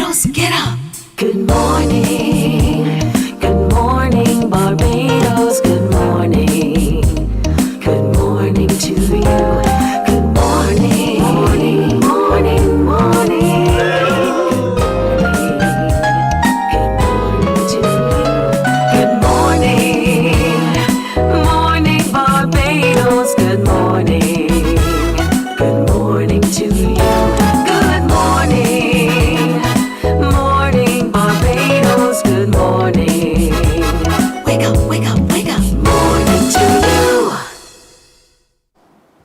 Barbados, get up. Good morning Barbados, good morning to you. Good morning, morning, morning, morning. Good morning to you. Good morning Barbados, good morning. Good morning to you. Good morning Barbados, good morning. Wake up, wake up, wake up. Morning to you.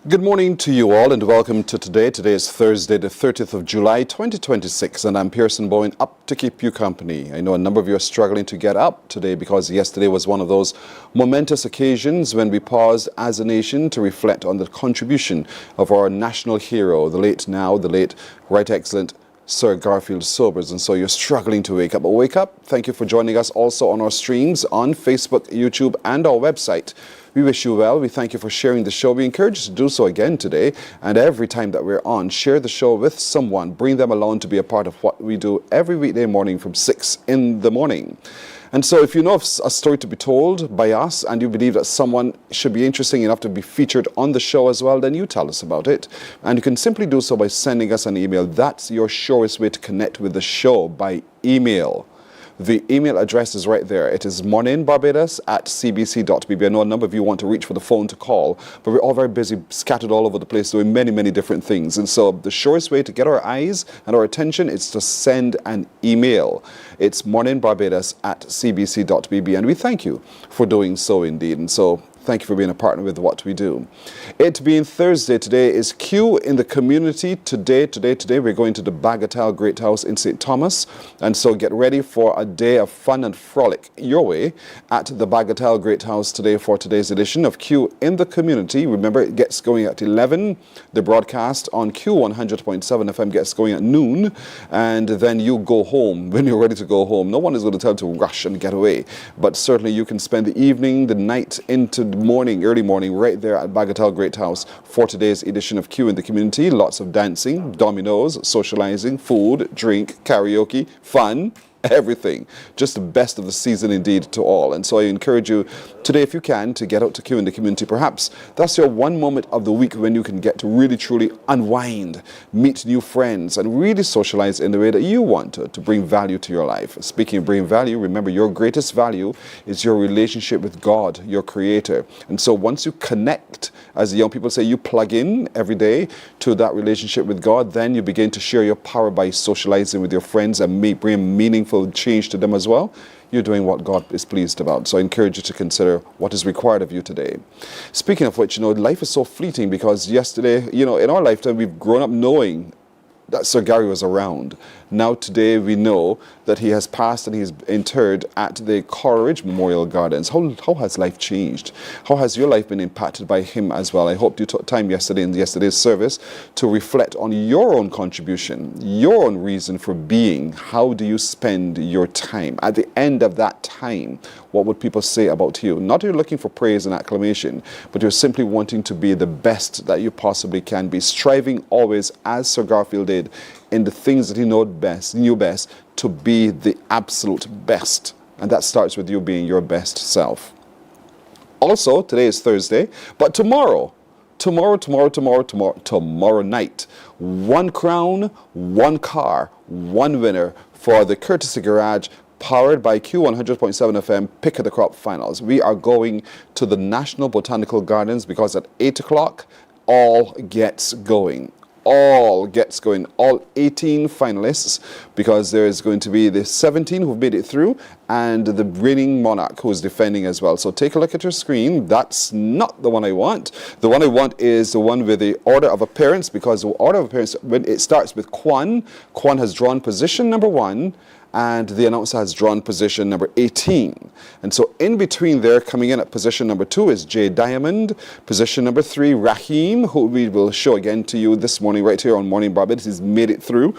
Good morning to you all and welcome to today. Today is Thursday, the 30th of July, 2026, and I'm Pearson Bowen, up to keep you company. I know a number of you are struggling to get up today because yesterday was one of those momentous occasions when we paused as a nation to reflect on the contribution of our national hero, the late Right Excellent Sir Garfield Sobers, and so you're struggling to wake up. But wake up. Thank you for joining us also on our streams on Facebook, YouTube, and our website. We wish you well. We thank you for sharing the show. We encourage you to do so again today. And every time that we're on, share the show with someone. Bring them along to be a part of what we do every weekday morning from 6 in the morning. And so if you know of a story to be told by us and you believe that someone should be interesting enough to be featured on the show as well, then you tell us about it. And you can simply do so by sending us an email. That's your surest way to connect with the show, by email. The email address is right there. It is morninbarbados@cbc.bb. I know a number of you want to reach for the phone to call, but we're all very busy, scattered all over the place, doing many, many different things. And so the surest way to get our eyes and our attention is to send an email. It's morninbarbados@cbc.bb. And we thank you for doing so indeed. And so thank you for being a partner with what we do. It being Thursday, today is Q in the community. Today, we're going to the Bagatelle Great House in St. Thomas. And so get ready for a day of fun and frolic your way at the Bagatelle Great House today for today's edition of Q in the community. Remember, it gets going at 11. The broadcast on Q 100.7 FM gets going at noon. And then you go home when you're ready to go home. No one is going to tell you to rush and get away. But certainly you can spend the evening, the night into morning, early morning, right there at Bagatelle Great House for today's edition of Q in the community. Lots of dancing, dominoes, socializing, food, drink, karaoke, fun, everything. Just the best of the season indeed to all. And so I encourage you today, if you can, to get out to Q in the community. Perhaps that's your one moment of the week when you can get to really truly unwind, meet new friends, and really socialize in the way that you want to bring value to your life. Speaking of bringing value, remember your greatest value is your relationship with God, your creator. And so once you connect, as the young people say, you plug in every day to that relationship with God, then you begin to share your power by socializing with your friends and bring meaningful change to them as well. You're doing what God is pleased about. So I encourage you to consider what is required of you today. Speaking of which, life is so fleeting because yesterday, in our lifetime, we've grown up knowing that Sir Gary was around. Now today we know that he has passed and he's interred at the Coleridge Memorial Gardens. How has life changed? How has your life been impacted by him as well? I hope you took time yesterday in yesterday's service to reflect on your own contribution, your own reason for being. How do you spend your time? At the end of that time, what would people say about you? Not you're looking for praise and acclamation, but you're simply wanting to be the best that you possibly can be, striving always, as Sir Garfield did, in the things that he knew best, to be the absolute best. And that starts with you being your best self. Also, today is Thursday, but tomorrow night, one crown, one car, one winner for the Courtesy Garage, powered by Q 100.7 FM Pick of the Crop Finals. We are going to the National Botanical Gardens because at 8 o'clock, all gets going. All 18 finalists, because there is going to be the 17 who've made it through and the reigning monarch who's defending as well. So take a look at your screen. That's not the one I want. The one I want is the one with the order of appearance, because the order of appearance, when it starts with Kwan has drawn position number 1, and the announcer has drawn position number 18. And so in between there, coming in at position number 2 is Jay Diamond. Position number 3, Raheem, who we will show again to you this morning right here on Morning Barbados. He's made it through.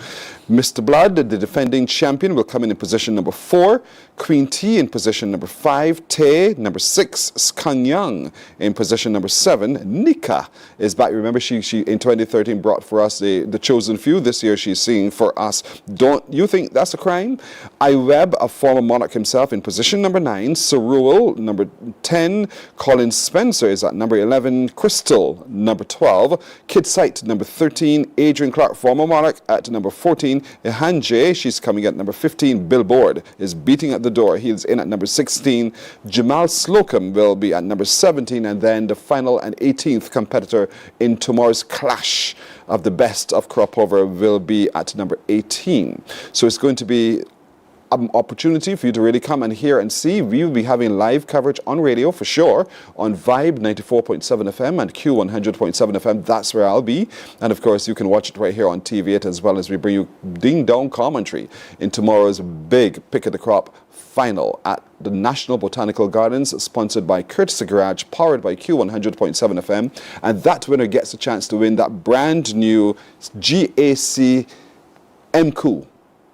Mr. Blood, the defending champion, will come in position number 4. Queen T in position number 5. Te, number 6. Skang Young in position number 7. Nika is back. Remember, she in 2013 brought for us the chosen few. This year she's singing for us. Don't you think that's a crime? Iweb, a former monarch himself, in position number 9. Cerule, number 10. Colin Spencer is at number 11. Crystal, number 12. Kid Sight, number 13. Adrian Clark, former monarch, at number 14. Ehanje, she's coming at number 15. Billboard is beating at the door. He's in at number 16. Jamal Slocum will be at number 17. And then the final and 18th competitor in tomorrow's clash of the best of crop over will be at number 18. So it's going to be an opportunity for you to really come and hear and see. We will be having live coverage on radio for sure, on Vibe 94.7 FM and Q 100.7 FM. That's where I'll be. And of course, you can watch it right here on TV8, as well as we bring you ding-dong commentary in tomorrow's big Pick of the Crop final at the National Botanical Gardens, sponsored by Courtesy Garage, powered by Q 100.7 FM. And that winner gets a chance to win that brand new GAC MKO.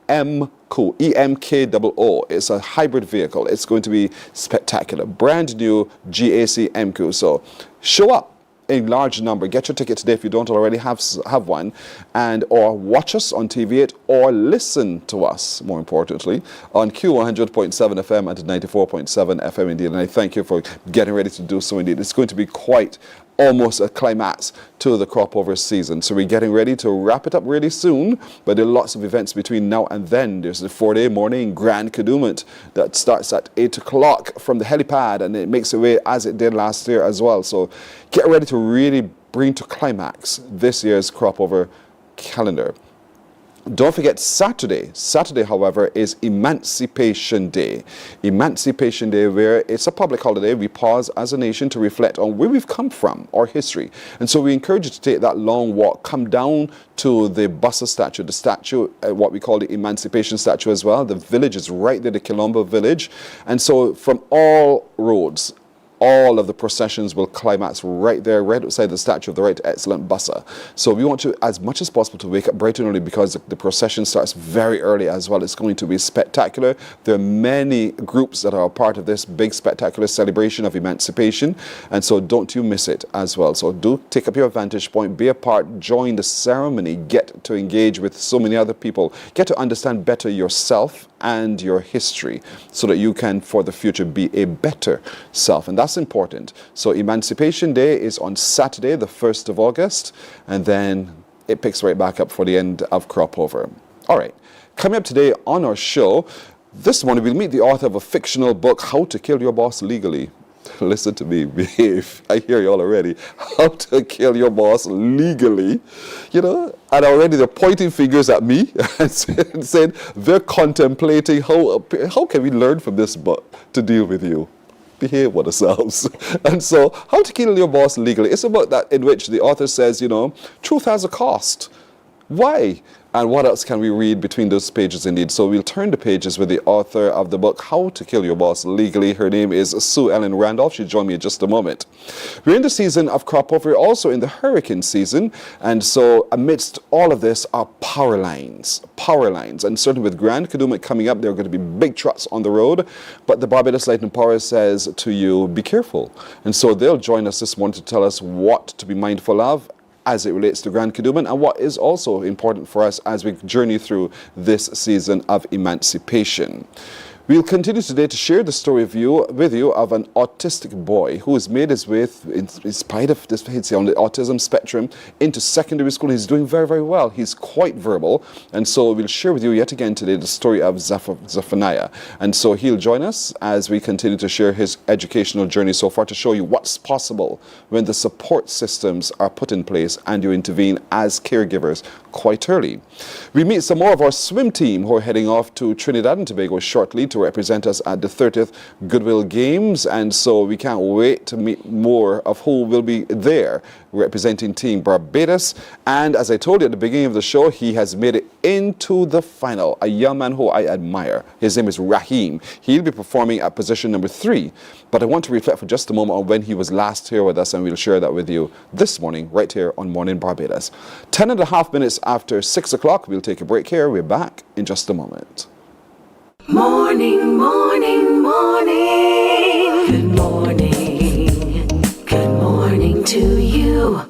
EMKOO. It's a hybrid vehicle. It's going to be spectacular. Brand new GAC MKO. So show up in large number. Get your ticket today if you don't already have one, and or watch us on TV8 or listen to us, more importantly, on Q 100.7 FM and 94.7 FM indeed. And I thank you for getting ready to do so indeed. It's going to be quite almost a climax to the crop over season. So we're getting ready to wrap it up really soon, but there are lots of events between now and then. There's the 4-day morning Grand Kadooment that starts at 8 o'clock from the helipad, and it makes its way as it did last year as well. So get ready to really bring to climax this year's crop over calendar. Don't forget Saturday. Saturday, however, is Emancipation Day. Emancipation Day, where it's a public holiday. We pause as a nation to reflect on where we've come from, our history. And so we encourage you to take that long walk. Come down to the Bussa statue, the statue, what we call the Emancipation statue as well. The village is right there, the Quilombo village. And so from all roads, all of the processions will climax right there, right outside the statue of the Right Excellent Bussa. So we want you, as much as possible, to wake up bright and early, because the procession starts very early as well. It's going to be spectacular. There are many groups that are a part of this big spectacular celebration of emancipation, and so don't you miss it as well. So do take up your vantage point, be a part, join the ceremony, get to engage with so many other people, get to understand better yourself and your history, so that you can, for the future, be a better self. And that's important. So Emancipation Day is on Saturday, the 1st of August, and then it picks right back up for the end of crop over. All right, coming up today on our show, this morning we'll meet the author of a fictional book, How to Kill Your Boss Legally. Listen to me, behave. I hear you all already. How to kill your boss legally. You know, and already they're pointing fingers at me and saying they're contemplating how can we learn from this book to deal with you. Behave with ourselves. And so, How to Kill Your Boss Legally. It's a book that in which the author says, you know, truth has a cost. Why? And what else can we read between those pages indeed? So we'll turn the pages with the author of the book, How to Kill Your Boss Legally. Her name is Sue Ellen Randolph. She'll join me in just a moment. We're in the season of crop over, also in the hurricane season. And so amidst all of this are power lines. And certainly with Grand Kadooment coming up, there are going to be big trucks on the road. But the Barbados Light and Power says to you, be careful. And so they'll join us this morning to tell us what to be mindful of as it relates to Grand Kadooment, and what is also important for us as we journey through this season of emancipation. We'll continue today to share the story with you of an autistic boy who has made his way, in spite of this on the autism spectrum, into secondary school. He's doing very, very well. He's quite verbal. And so we'll share with you yet again today the story of Zephaniah. And so he'll join us as we continue to share his educational journey so far, to show you what's possible when the support systems are put in place and you intervene as caregivers quite early. We meet some more of our swim team who are heading off to Trinidad and Tobago shortly to represent us at the 30th Goodwill Games, and so we can't wait to meet more of who will be there representing Team Barbados. And as I told you at the beginning of the show, he has made it into the final, a young man who I admire. His name is Raheem. He'll be performing at position number 3, but I want to reflect for just a moment on when he was last here with us, and we'll share that with you this morning right here on Mornin Barbados. 10.5 minutes after 6 o'clock, we'll take a break here. We're back in just a moment. Morning, morning, morning. Good morning. Good morning to you.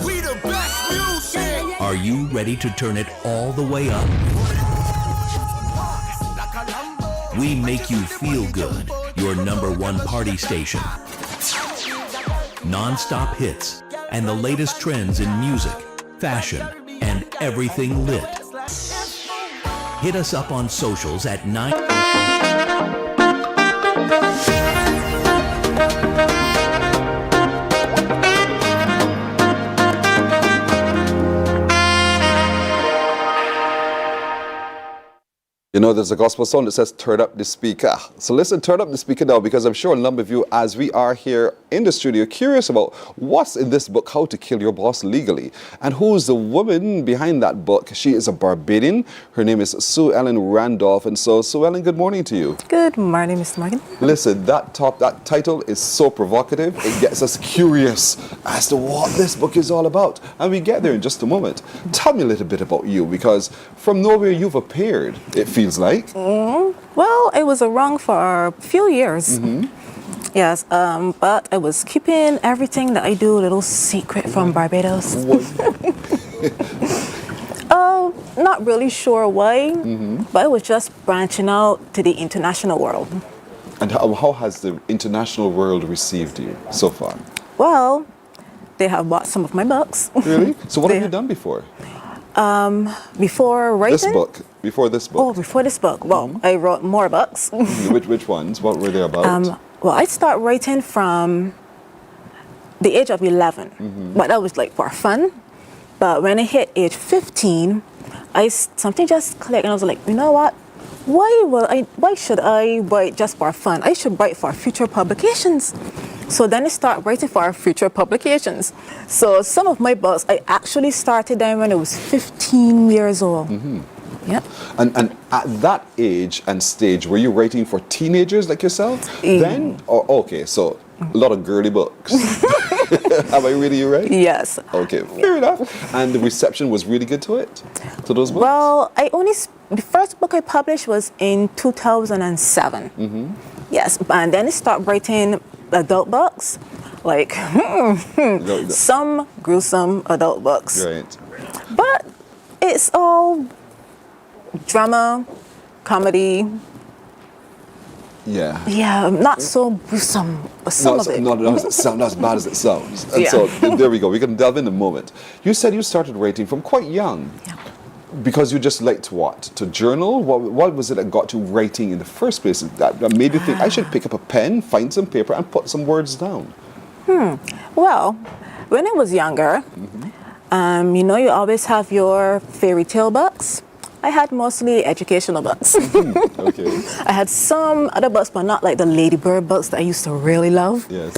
We the best music. Are you ready to turn it all the way up? We make you feel good. Your #1 party station. Non-stop hits and the latest trends in music, fashion, and everything lit. Hit us up on socials at 9. You know, there's a gospel song that says, turn up the speaker. So listen, turn up the speaker now, because I'm sure a number of you, as we are here in the studio, curious about what's in this book, How to Kill Your Boss Legally. And who's the woman behind that book? She is a Barbadian. Her name is Sue Ellen Randolph. And so, Sue Ellen, good morning to you. Good morning, Mr. Morgan. Listen, that title is so provocative. It gets us curious as to what this book is all about. And we get there in just a moment. Tell me a little bit about you, because from nowhere you've appeared, it feels like. Well, I was around for a few years. Yes, but I was keeping everything that I do a little secret from Barbados. Not really sure why, but I was just branching out to the international world. And how has the international world received you so far? Well, they have bought some of my books. Really? So what have you done before? Before writing? This book. Before this book. Oh, before this book. Well, I wrote more books. Which ones? What were they about? Well, I started writing from the age of 11, but that was like for fun. But when I hit age 15, something just clicked, and I was like, you know what? Why should I write just for fun? I should write for future publications. So then I started writing for future publications. So some of my books, I actually started them when I was 15 years old. Yep. And at that age and stage, were you writing for teenagers like yourself then? Or, okay, so a lot of girly books. Am I reading you right? Yes. Okay, fair enough. And the reception was really good to it? To those books? Well, the first book I published was in 2007. Yes, and then I started writing adult books, like some gruesome adult books. Right. But it's all drama, comedy. Yeah. Yeah, not so gruesome, but some of it. Not as bad as it sounds. And Yeah. so there we go. We're going to delve in a moment. You said you started writing from quite young. Yeah. Because you just liked what? To journal? What was it that got you writing in the first place? That made you think, I should pick up a pen, find some paper, and put some words down? Well, when I was younger, you know, you always have your fairy tale books. I had mostly educational books. Okay. I had some other books, but not like the Ladybird books that I used to really love. Yes.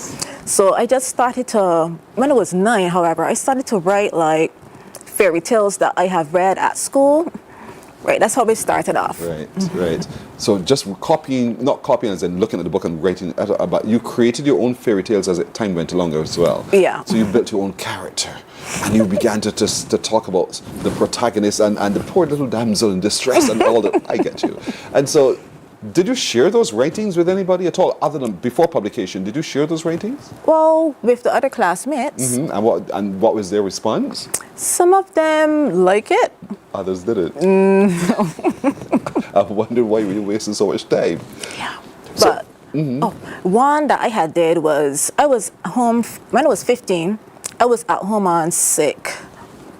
So I just started to, when I was 9, however, I started to write like fairy tales that I have read at school. Right, that's how we started off. Right, right. So just copying, not copying as in looking at the book and writing about, you created your own fairy tales as time went along as well. Yeah. So you built your own character. And you began to talk about the protagonist and the poor little damsel in distress and all that. I get you. And so, did you share those writings with anybody at all, other than before publication? Did you share those writings? Well, with the other classmates. And what was their response? Some of them like it. Others didn't. I wondered why were you wasting so much time. Yeah. So, But Oh, one that I had did was I was home when I was 15. I was at home on sick.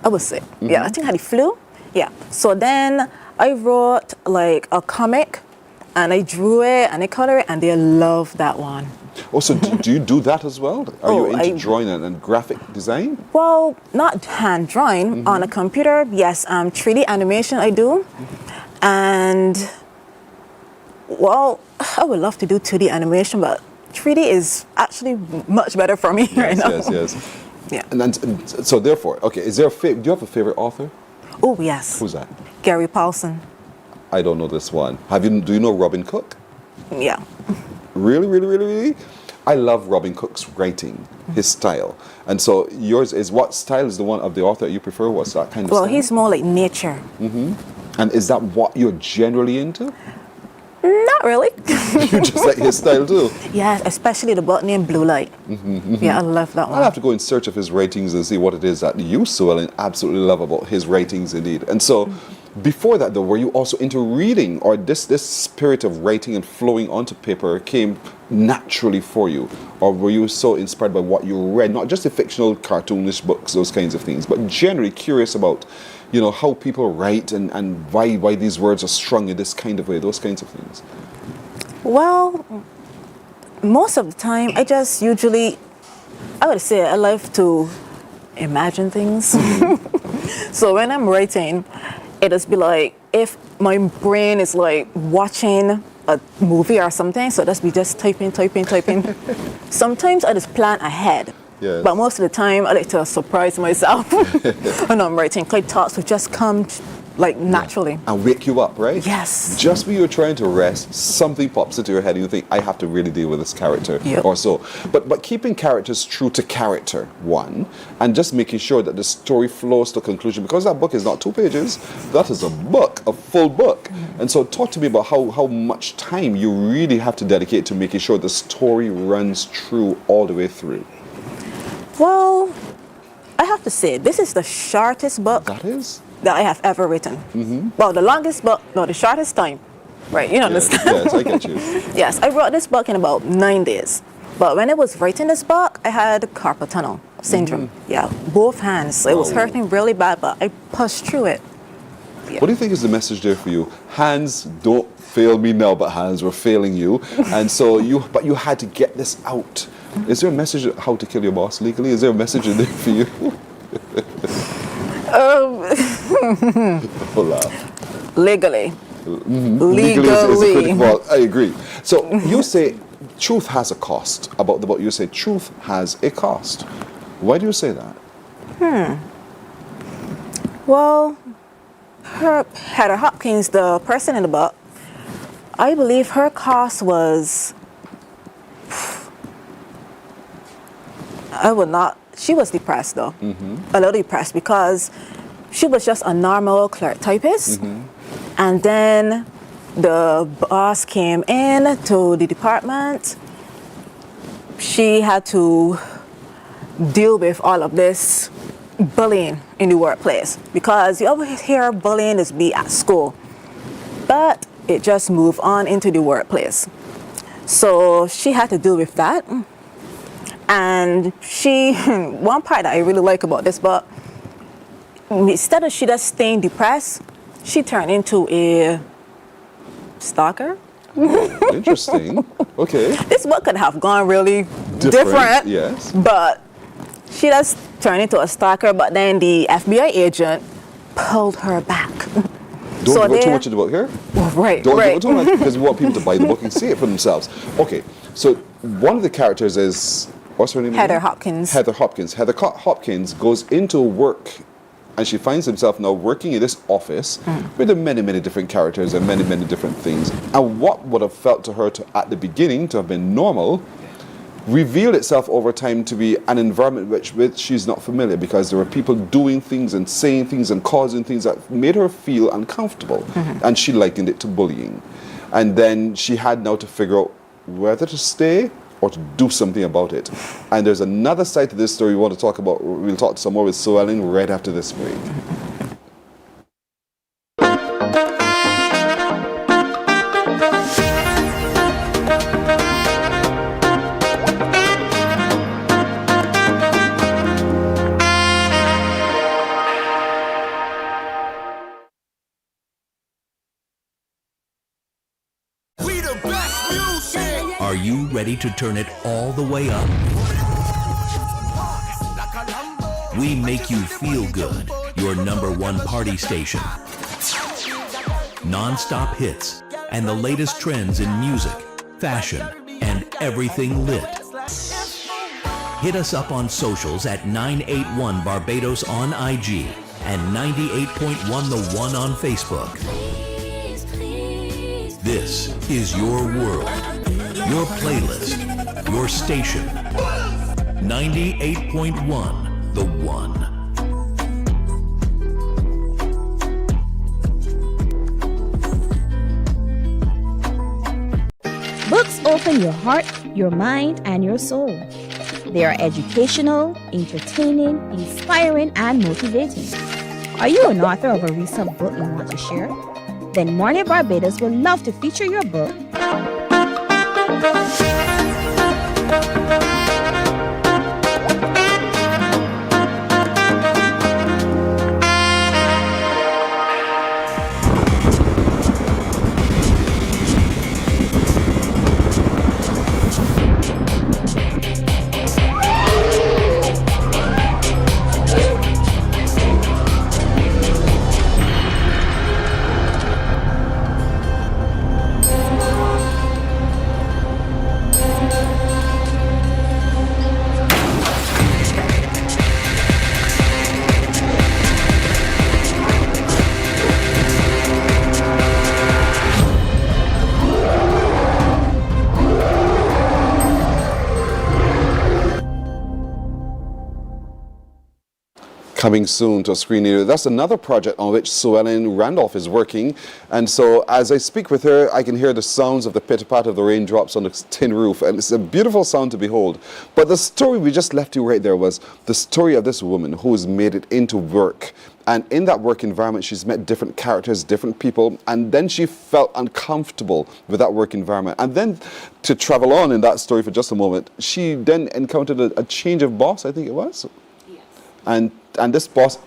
I was sick. Yeah, I think I had the flu. Yeah. So then I wrote like a comic, and I drew it and I colored it, and they loved that one. Oh, so do you do that as well? Are you Oh, into drawing and graphic design? Well, not hand drawing on a computer. Yes, 3D animation I do, and well, I would love to do 2D animation, but 3D is actually much better for me right now. Yes. Yeah. And so therefore, okay, is there do you have a favorite author? Oh yes. Who's that? Gary Paulson. I don't know this one. Do you know Robin Cook? Yeah. Really? I love Robin Cook's writing, his style. And so yours is, what style is the one of the author you prefer? What's that kind of Well, style? he's more like nature. And is that what you're generally into? Not really. You just like his style too? Yes, especially the book named Blue Light. Yeah, I love that one. I'll have to go in search of his writings and see what it is that you, Sue-Ellen, absolutely love about his writings indeed. And so, before that though, were you also into reading, or this spirit of writing and flowing onto paper came naturally for you? Or were you so inspired by what you read, not just the fictional cartoonish books, those kinds of things, but generally curious about, you know, how people write and why these words are strung in this kind of way, those kinds of things? Well, most of the time, I just usually, I would say I love to imagine things. So when I'm writing, it just be like, if my brain is like watching a movie or something, so that's be just typing. Sometimes I just plan ahead. Yes. But most of the time, I like to surprise myself when I'm writing. Like thoughts would just come like naturally. And wake you up, right? Yes. Just when you're trying to rest, something pops into your head and you think, I have to really deal with this character Yep. or so. But keeping characters true to character, one, and just making sure that the story flows to conclusion, because that book is not 2 pages, that is a book, a full book. And so talk to me about how much time you really have to dedicate to making sure the story runs true all the way through. Well, I have to say, this is the shortest book That is? that I have ever written. Well, the longest book, no, the shortest time. Right, you understand? Yes, I get you. Yes, I wrote this book in about 9 days. But when I was writing this book, I had carpal tunnel syndrome. Yeah, both hands. It was Oh. hurting really bad, but I pushed through it. What do you think is the message there for you? Hands don't fail me now, but hands were failing you. And so you had to get this out. Is there a message of how to kill your boss legally? Is there a message in there for you? Hola. Legally. Legally is a critical. Well, I agree. So you say truth has a cost about the book. You say truth has a cost. Why do you say that? Well, Heather Hopkins, the person in the book, I believe her cost was, she was depressed though. A little depressed because she was just a normal clerk typist. And then the boss came in to the department. She had to deal with all of this bullying in the workplace, because you always hear bullying is be at school, but it just moved on into the workplace. So she had to deal with that. And one part that I really like about this book, instead of she just staying depressed, she turned into a stalker. Interesting. Okay. This book could have gone really different, Yes. but she just turned into a stalker, but then the FBI agent pulled her back. Don't give too much of the book here. Right, Don't right. give too much, because we want people to buy the book and see it for themselves. Okay, so one of the characters is, what's her name? Heather again? Hopkins. Heather Hopkins. Heather Hopkins goes into work, and she finds herself now working in this office with the many, many different characters and many, many different things. And what would have felt to her at the beginning to have been normal revealed itself over time to be an environment which she's not familiar, because there were people doing things and saying things and causing things that made her feel uncomfortable. And she likened it to bullying. And then she had now to figure out whether to stay or to do something about it. And there's another side to this story we want to talk about. We'll talk some more with Sue-Ellen right after this break. Are you ready to turn it all the way up? We make you feel good, your #1 party station. Non-stop hits and the latest trends in music, fashion, and everything lit. Hit us up on socials at 981 Barbados on IG and 98.1 The One on Facebook. This is your world, your playlist, your station. 98.1 The One. Books open your heart, your mind, and your soul. They are educational, entertaining, inspiring, and motivating. Are you an author of a recent book you want to share? Then Mornin Barbados would love to feature your book. Coming soon to a screen near you. That's another project on which Sue Ellen Randolph is working. And so as I speak with her, I can hear the sounds of the pitter-patter of the raindrops on the tin roof. And it's a beautiful sound to behold. But the story we just left you right there was the story of this woman who has made it into work. And in that work environment, she's met different characters, different people, and then she felt uncomfortable with that work environment. And then to travel on in that story for just a moment, she then encountered a change of boss, I think it was. Yes. And this boss,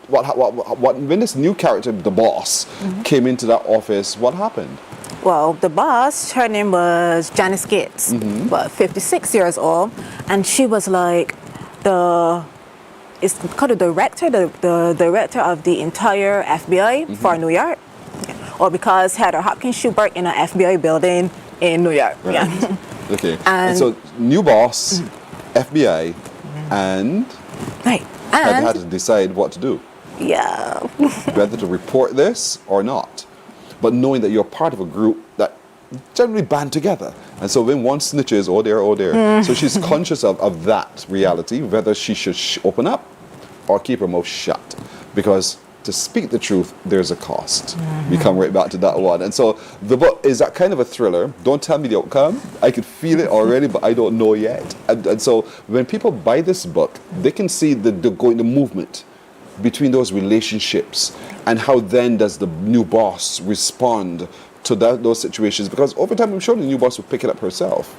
when this new character, the boss, came into that office, what happened? Well, the boss, her name was Janice Gates, but 56 years old, and she was like it's called the director of the entire FBI for New York, or because Heather Hopkins, she worked in an FBI building in New York. Right. Yeah. Okay. And so new boss, FBI, and Right. had to decide what to do. Yeah. Whether to report this or not. But knowing that you're part of a group that generally band together. And so when one snitches, oh dear. So she's conscious of that reality, whether she should open up or keep her mouth shut. Because to speak the truth, there's a cost. We come right back to that one. And so the book is that kind of a thriller. Don't tell me the outcome. I could feel it already, but I don't know yet. And so when people buy this book, they can see the movement between those relationships and how then does the new boss respond to those situations. Because over time, I'm sure the new boss will pick it up herself.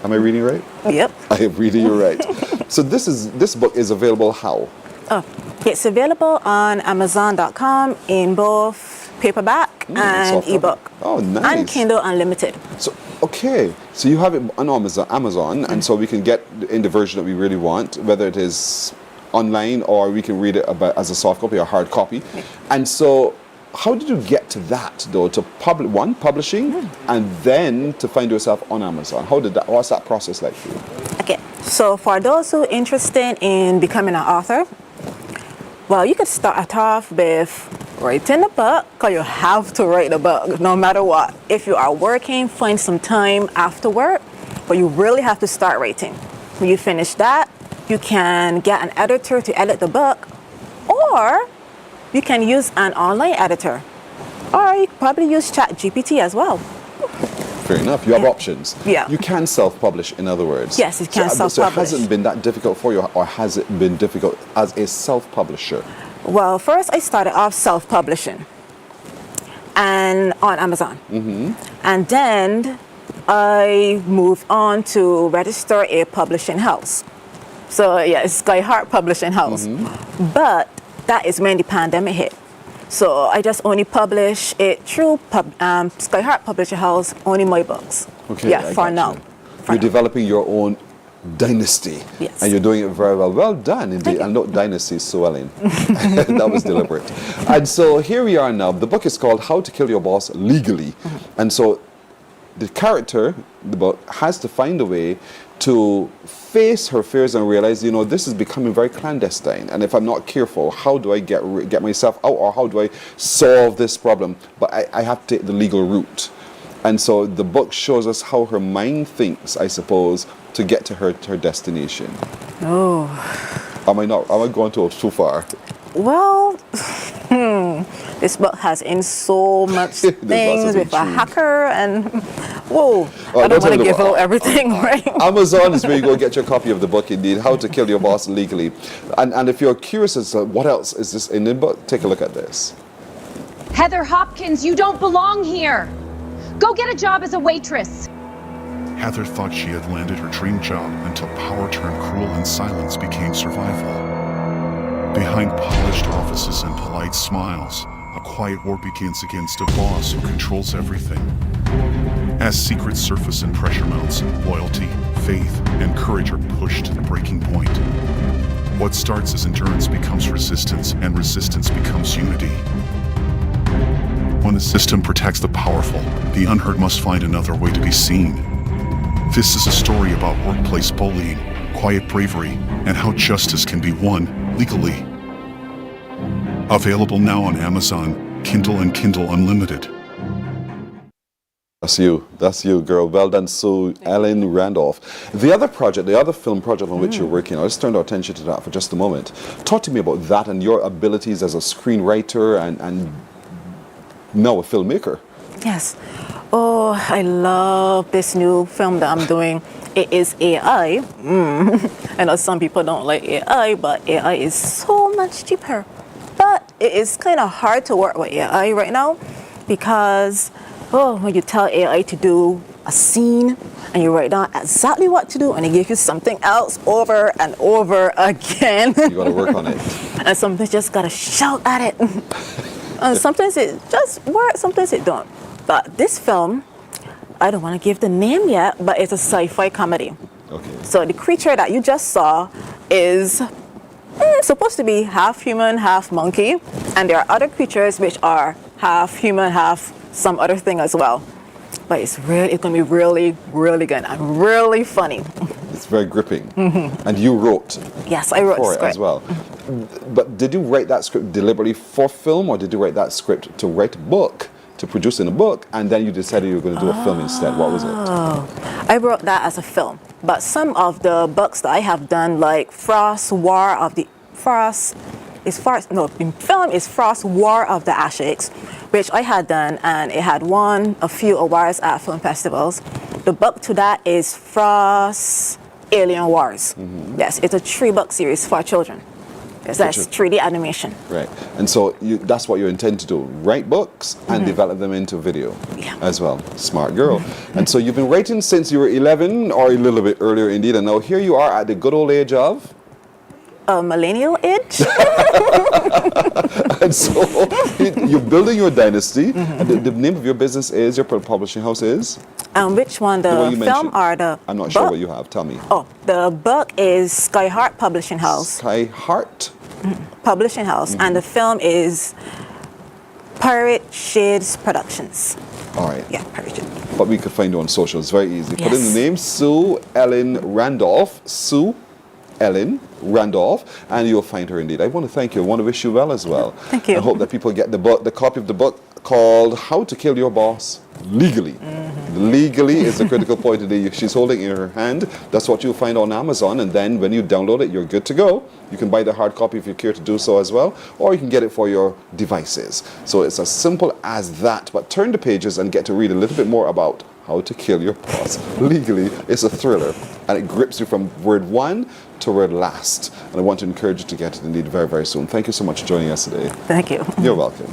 Am I reading right? Yep. I am reading you right. So this book is available how? Oh, it's available on Amazon.com in both paperback and ebook. Oh, nice. And Kindle Unlimited. So, okay. So you have it on Amazon, and so we can get in the version that we really want, whether it is online or we can read it as a soft copy or hard copy. And so how did you get to that, though, to publishing, and then to find yourself on Amazon? What's that process like for you? Okay, so for those who are interested in becoming an author, well, you could start off with writing a book, because you have to write a book no matter what. If you are working, find some time after work, but you really have to start writing. When you finish that, you can get an editor to edit the book, or you can use an online editor, or you could probably use ChatGPT as well. Fair enough. You have options. Yeah. You can self-publish, in other words. Yes, you can self-publish. So it hasn't been that difficult for you, or has it been difficult as a self-publisher? Well, first I started off self-publishing and on Amazon. And then I moved on to register a publishing house. So yeah, it's Skyheart Publishing House. But that is when the pandemic hit. So I just only publish it through Skyheart Publishing House, only my books. Okay, Yeah, I for got now. you. For You're now. developing your own dynasty. Yes. And you're doing it very well. Well done, indeed. And not dynasty swelling. That was deliberate. And so here we are now. The book is called How to Kill Your Boss Legally. And so the character, the book, has to find a way to face her fears and realize, you know, this is becoming very clandestine. And if I'm not careful, how do I get myself out, or how do I solve this problem? But I have to take the legal route. And so the book shows us how her mind thinks, I suppose, to get to her destination. Oh. Am I going too far? Well, this book has in so much There's lots things of with a intrigue. hacker and whoa, Oh, I don't don't want to tell give them. out everything, right? Amazon is where you go get your copy of the book, indeed, How to Kill Your Boss Legally. And if you're curious as to what else is this in the book, take a look at this. Heather Hopkins, you don't belong here. Go get a job as a waitress. Heather thought she had landed her dream job until power turned cruel and silence became survival. Behind polished offices and polite smiles, a quiet war begins against a boss who controls everything. As secrets surface and pressure mounts, loyalty, faith, and courage are pushed to the breaking point. What starts as endurance becomes resistance, and resistance becomes unity. When the system protects the powerful, the unheard must find another way to be seen. This is a story about workplace bullying, quiet bravery, and how justice can be won legally. Available now on Amazon, Kindle and Kindle Unlimited. That's you, girl. Well done, Sue Ellen Randolph. The other project, the other film project on which you're working on, let's turn our attention to that for just a moment. Talk to me about that and your abilities as a screenwriter and now a filmmaker. Yes. Oh, I love this new film that I'm doing. It is AI. I know some people don't like AI, but AI is so much cheaper. But it is kind of hard to work with AI right now because, when you tell AI to do a scene and you write down exactly what to do and it gives you something else over and over again. You got to work on it. And sometimes you just got to shout at it. And sometimes it just works, sometimes it don't. But this film, I don't want to give the name yet, but it's a sci-fi comedy. Okay. So the creature that you just saw is supposed to be half human, half monkey. And there are other creatures which are half human, half some other thing as well. But it's going to be really, really good and really funny. It's very gripping. And you wrote Yes, I wrote for the it script. as well. But did you write that script deliberately for film, or did you write that script to write a book, to produce in a book, and then you decided you were going to do a film instead? What was it? I wrote that as a film. But some of the books that I have done, like in film is Frost War of the Ashics, which I had done, and it had won a few awards at film festivals. The book to that is Frost Alien Wars. Yes, it's a 3-book series for children. Yes, that's 3D animation. Right. And so that's what you intend to do, write books and develop them into video as well. Smart girl. And so you've been writing since you were 11, or a little bit earlier indeed, and now here you are at the good old age of? A millennial age? And so you're building your dynasty, and the name of your business is, your publishing house is? Which one, the one you film mentioned. or the I'm not book? sure what you have, tell me. Oh, the book is Skyheart Publishing House. Skyheart? Publishing House, and the film is Pirate Shades Productions. All right. Yeah, Pirate Shades. But we could find you on social. It's very easy. Put in Yes. the name Sue Ellen Randolph. Sue Ellen Randolph, and you'll find her indeed. I want to thank you. I want to wish you well as well. Thank you. I hope that people get the book, the copy of the book called How to Kill Your Boss Legally. Legally is the critical point today. She's holding in her hand. That's what you'll find on Amazon, and then when you download it, you're good to go. You can buy the hard copy if you care to do so as well, or you can get it for your devices. So it's as simple as that. But turn the pages and get to read a little bit more about How to Kill Your Boss Legally. It's a thriller, and it grips you from word 1 to word last. And I want to encourage you to get it indeed very, very soon. Thank you so much for joining us today. Thank you. You're welcome.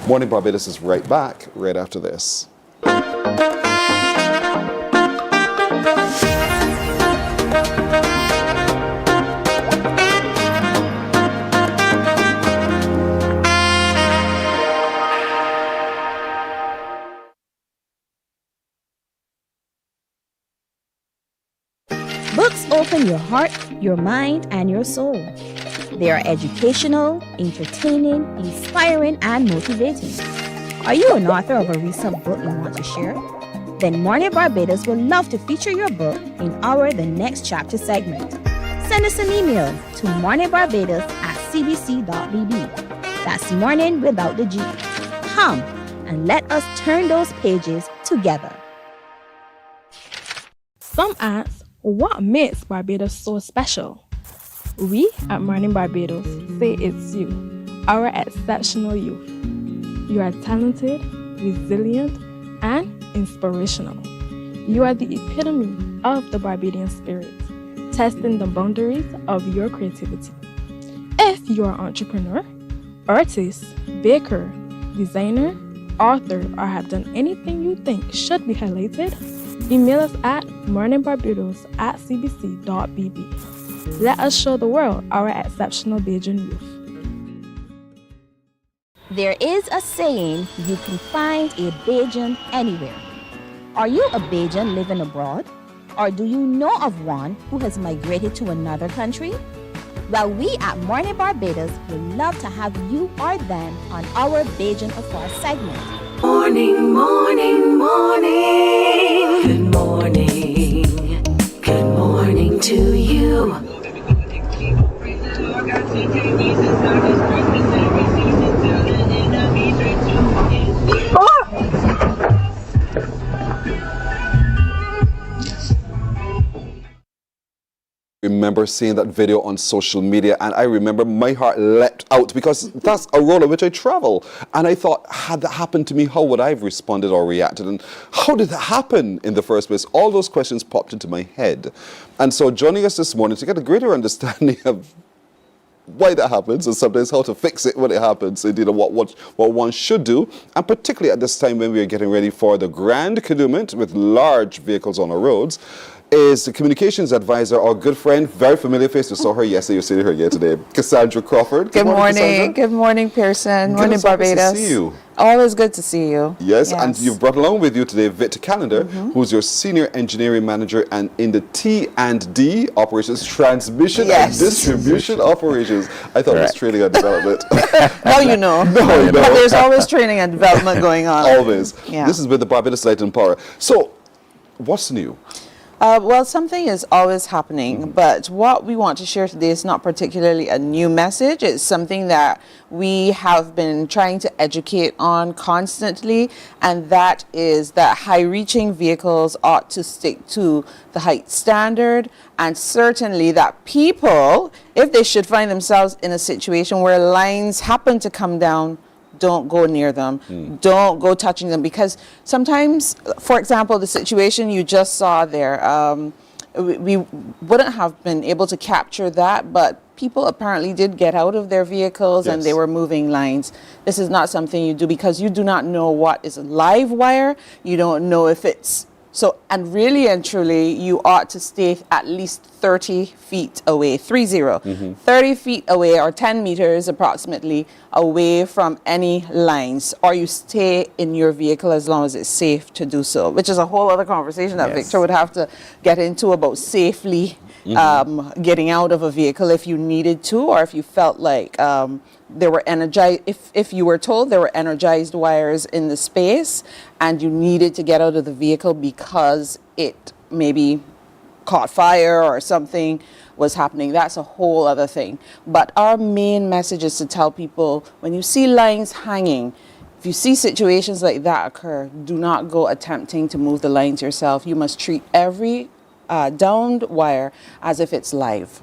Morning Barbados is right back right after this. Books open your heart, your mind, and your soul. They are educational, entertaining, inspiring, and motivating. Are you an author of a recent book you want to share? Then Mornin Barbados would love to feature your book in our The Next Chapter segment. Send us an email to morninbarbados@cbc.bb. That's morning without the G. Come and let us turn those pages together. Some ask, what makes Barbados so special? We at Mornin Barbados say it's you, our exceptional youth. You are talented, resilient, and inspirational. You are the epitome of the Barbadian spirit, testing the boundaries of your creativity. If you are an entrepreneur, artist, baker, designer, author, or have done anything you think should be highlighted, email us at morninbarbados@cbc.bb. Let us show the world our exceptional Bajan youth. There is a saying, you can find a Bajan anywhere. Are you a Bajan living abroad? Or do you know of one who has migrated to another country? Well, we at Mornin Barbados would love to have you or them on our Bajan Afar segment. Morning, morning, morning. Good morning. Good morning to you. Remember seeing that video on social media, and I remember my heart leapt out because that's a role in which I travel. And I thought, had that happened to me, how would I have responded or reacted? And how did that happen in the first place? All those questions popped into my head. And so joining us this morning to get a greater understanding of why that happens and sometimes how to fix it when it happens, indeed, and what one should do, and particularly at this time when we are getting ready for the grand denouement with large vehicles on our roads, is the communications advisor, our good friend, very familiar face. You saw her yesterday, you're seeing her again today, Cassandra Crawford. Good morning. Cassandra. Good morning, Pearson. Morning, Barbados. Barbados. Good to see you. Always good to see you. Yes, and you've brought along with you today Victor Callender, who's your senior engineering manager and in the T&D operations, transmission and distribution operations. I thought it was training and development. No, you know. No. But there's always training and development going on. Always. Yeah. This is with the Barbados Light and Power. So, what's new? Well, something is always happening, but what we want to share today is not particularly a new message. It's something that we have been trying to educate on constantly, and that is that high-reaching vehicles ought to stick to the height standard, and certainly that people, if they should find themselves in a situation where lines happen to come down, don't go near them. Don't go touching them, because sometimes, for example, the situation you just saw there, we wouldn't have been able to capture that, but people apparently did get out of their vehicles and they were moving lines. This is not something you do because you do not know what is a live wire. You don't know if it's so, and really and truly, you ought to stay at least 30 feet away, 30 feet away, or 10 meters approximately away from any lines, or you stay in your vehicle as long as it's safe to do so, which is a whole other conversation that Victor would have to get into about safely getting out of a vehicle if you needed to, or if you felt like there were energized, if you were told there were energized wires in the space and you needed to get out of the vehicle because it maybe caught fire or something was happening. That's a whole other thing. But our main message is to tell people, when you see lines hanging, if you see situations like that occur, do not go attempting to move the lines yourself. You must treat every downed wire as if it's live.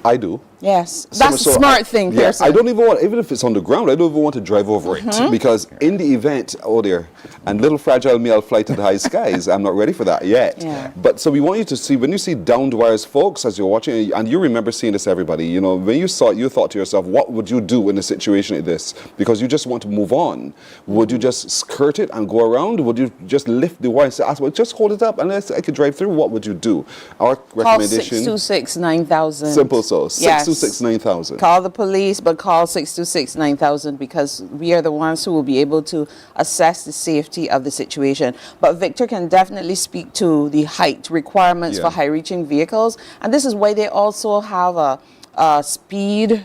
I do. Yes, that's a smart thing, Pearson. I don't even want, even if it's on the ground, I don't even want to drive over it, because in the event, oh dear, and little fragile me, I'll fly to the high skies. I'm not ready for that yet. Yeah. But so we want you to see, when you see downed wires, folks, as you're watching, and you remember seeing this, everybody, you know, when you saw it, you thought to yourself, what would you do in a situation like this? Because you just want to move on. Would you just skirt it and go around? Would you just lift the wire and say, well, just hold it up unless I could drive through? What would you do? Our recommendation. Call 626-9000. Simple so. Yes. 626-9000. Call the police, but call 626-9000 because we are the ones who will be able to assess the safety of the situation. But Victor can definitely speak to the height requirements for high-reaching vehicles. And this is why they also have a speed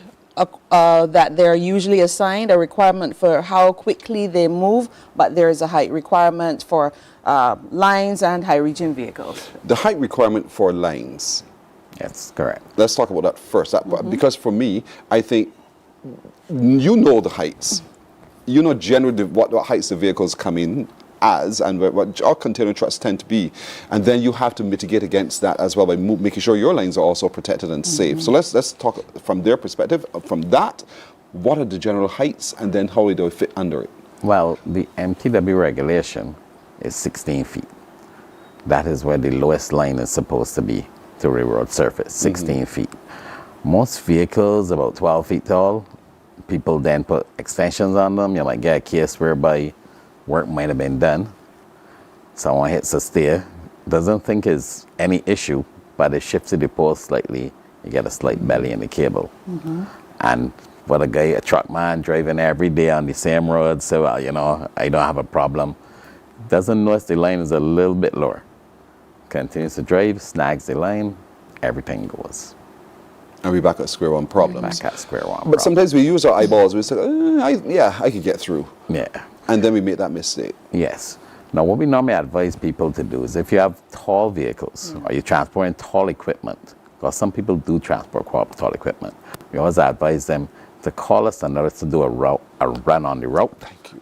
that they're usually assigned, a requirement for how quickly they move, but there is a height requirement for lines and high-reaching vehicles. The height requirement for lines. That's correct. Let's talk about that first. Because for me, I think you know the heights. You know generally what heights the vehicles come in as and what our container trucks tend to be. And then you have to mitigate against that as well by making sure your lanes are also protected and safe. So let's talk from their perspective. From that, what are the general heights and then how do they fit under it? Well, the MTW regulation is 16 feet. That is where the lowest line is supposed to be to the road surface, 16 feet. Most vehicles about 12 feet tall. People then put extensions on them. You might get a case whereby work might have been done. Someone hits a stair. Doesn't think it's any issue, but it shifts the post slightly. You get a slight belly in the cable. And for a truck man driving every day on the same road, so I don't have a problem. Doesn't notice the line is a little bit lower. Continues to drive, snags the line, everything goes. And we're back at square one problems. Back at square one. But sometimes we use our eyeballs. We say, I could get through. Yeah. And then we make that mistake. Yes. Now, what we normally advise people to do is if you have tall vehicles or you're transporting tall equipment, because some people do transport tall equipment, we always advise them to call us in order to do a run on the route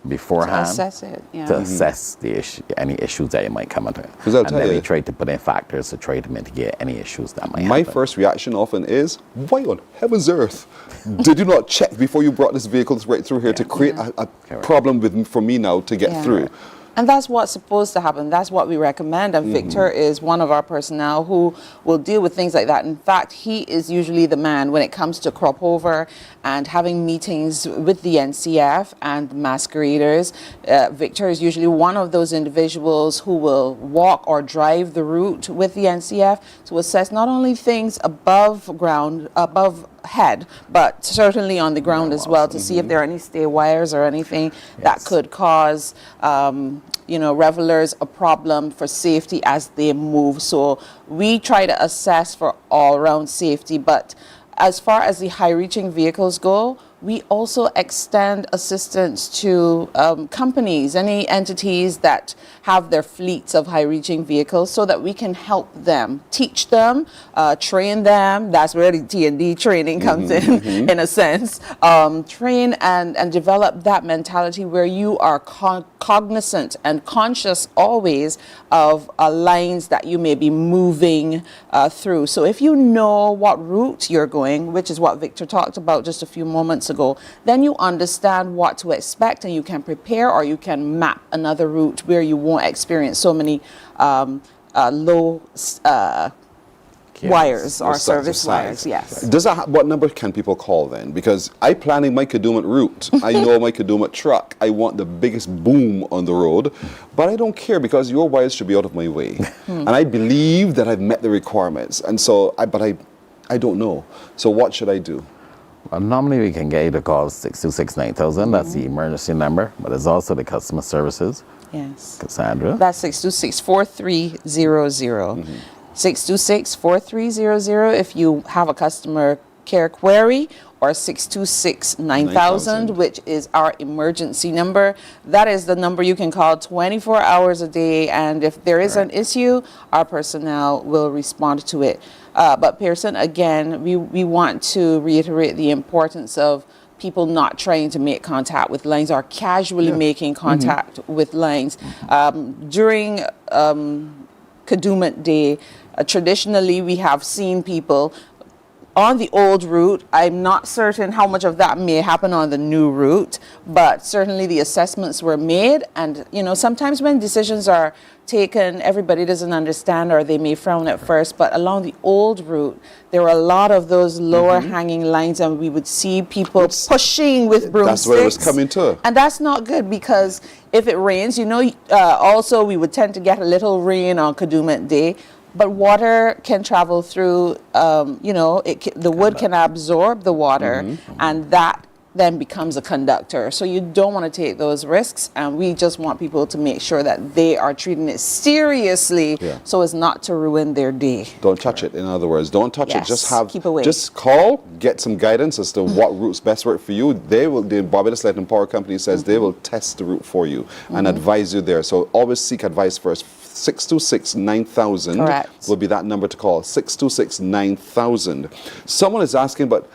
beforehand. To assess it, to assess the any issues that you might come into. And then we try to put in factors to try to mitigate any issues that might happen. My first reaction often is, why on heaven's earth did you not check before you brought this vehicle right through here to create a problem for me now to get through? And that's what's supposed to happen. That's what we recommend. And Victor is one of our personnel who will deal with things like that. In fact, he is usually the man when it comes to crop over and having meetings with the NCF and masqueraders. Victor is usually one of those individuals who will walk or drive the route with the NCF to assess not only things above ground, above head, but certainly on the ground as well, to see if there are any stay wires or anything that could cause revelers a problem for safety as they move. So we try to assess for all-round safety, but as far as the high-reaching vehicles go, we also extend assistance to companies, any entities that have their fleets of high-reaching vehicles, so that we can help them, teach them, train them. That's where the T&D training comes in a sense. Train and develop that mentality where you are cognizant and conscious always of lines that you may be moving through. So if you know what route you're going, which is what Victor talked about just a few moments ago, then you understand what to expect and you can prepare, or you can map another route where you won't experience so many low wires or service wires. Yes. Does that what number can people call then? Because I planning my Kadooment route. I know my Kadooment truck. I want the biggest boom on the road, but I don't care because your wires should be out of my way. And I believe that I've met the requirements. And so, I don't know. So what should I do? Well, normally we can get you to call 626-9000. That's the emergency number, but there's also the customer services. Yes. Cassandra. That's 626-4300. 626-4300 if you have a customer care query, or 626-9000, which is our emergency number. That is the number you can call 24 hours a day, and if there is an issue, our personnel will respond to it. But Pearson, again, we want to reiterate the importance of people not trying to make contact with lines or casually making contact with lines. During Kadooment Day, traditionally we have seen people on the old route. I'm not certain how much of that may happen on the new route, but certainly the assessments were made. And, sometimes when decisions are taken, everybody doesn't understand, or they may frown at first. But along the old route, there were a lot of those lower hanging lines, and we would see people pushing with broomsticks. That's where it was coming to. And that's not good, because if it rains, also we would tend to get a little rain on Kadooment Day. but water can travel through, the wood can absorb the water, and that then becomes a conductor. So you don't want to take those risks, and we just want people to make sure that they are treating it seriously so as not to ruin their day. Don't touch it, in other words. Don't touch it. Keep away. Just call, get some guidance as to what routes best work for you. The Barbados Light and Power Company says they will test the route for you and advise you there. So always seek advice first. 626-9000 will be that number to call. 626-9000. Someone is asking, but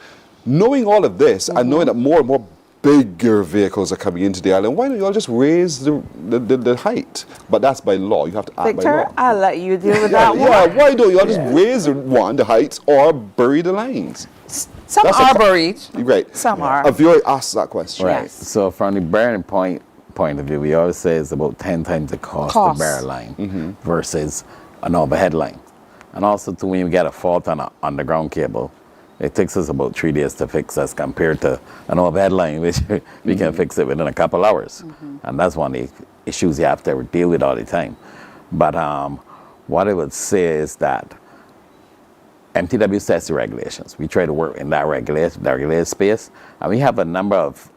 knowing all of this and knowing that more and more bigger vehicles are coming into the island, why don't you all just raise the height? But that's by law. You have to act by Victor, law. I'll let you deal with that one. Yeah, why don't you all just raise the height or bury the lines? Some are buried. Right. Some are. A viewer asked that question. Right. So from the burying point of view, we always say it's about 10 times the cost to bury a line versus an overhead line. And also, when you get a fault on an underground cable, it takes us about 3 days to fix as compared to an overhead line, which we can fix it within a couple hours. And that's one of the issues you have to deal with all the time. But what I would say is that MTW sets the regulations. We try to work in that regulated space, and we have a number of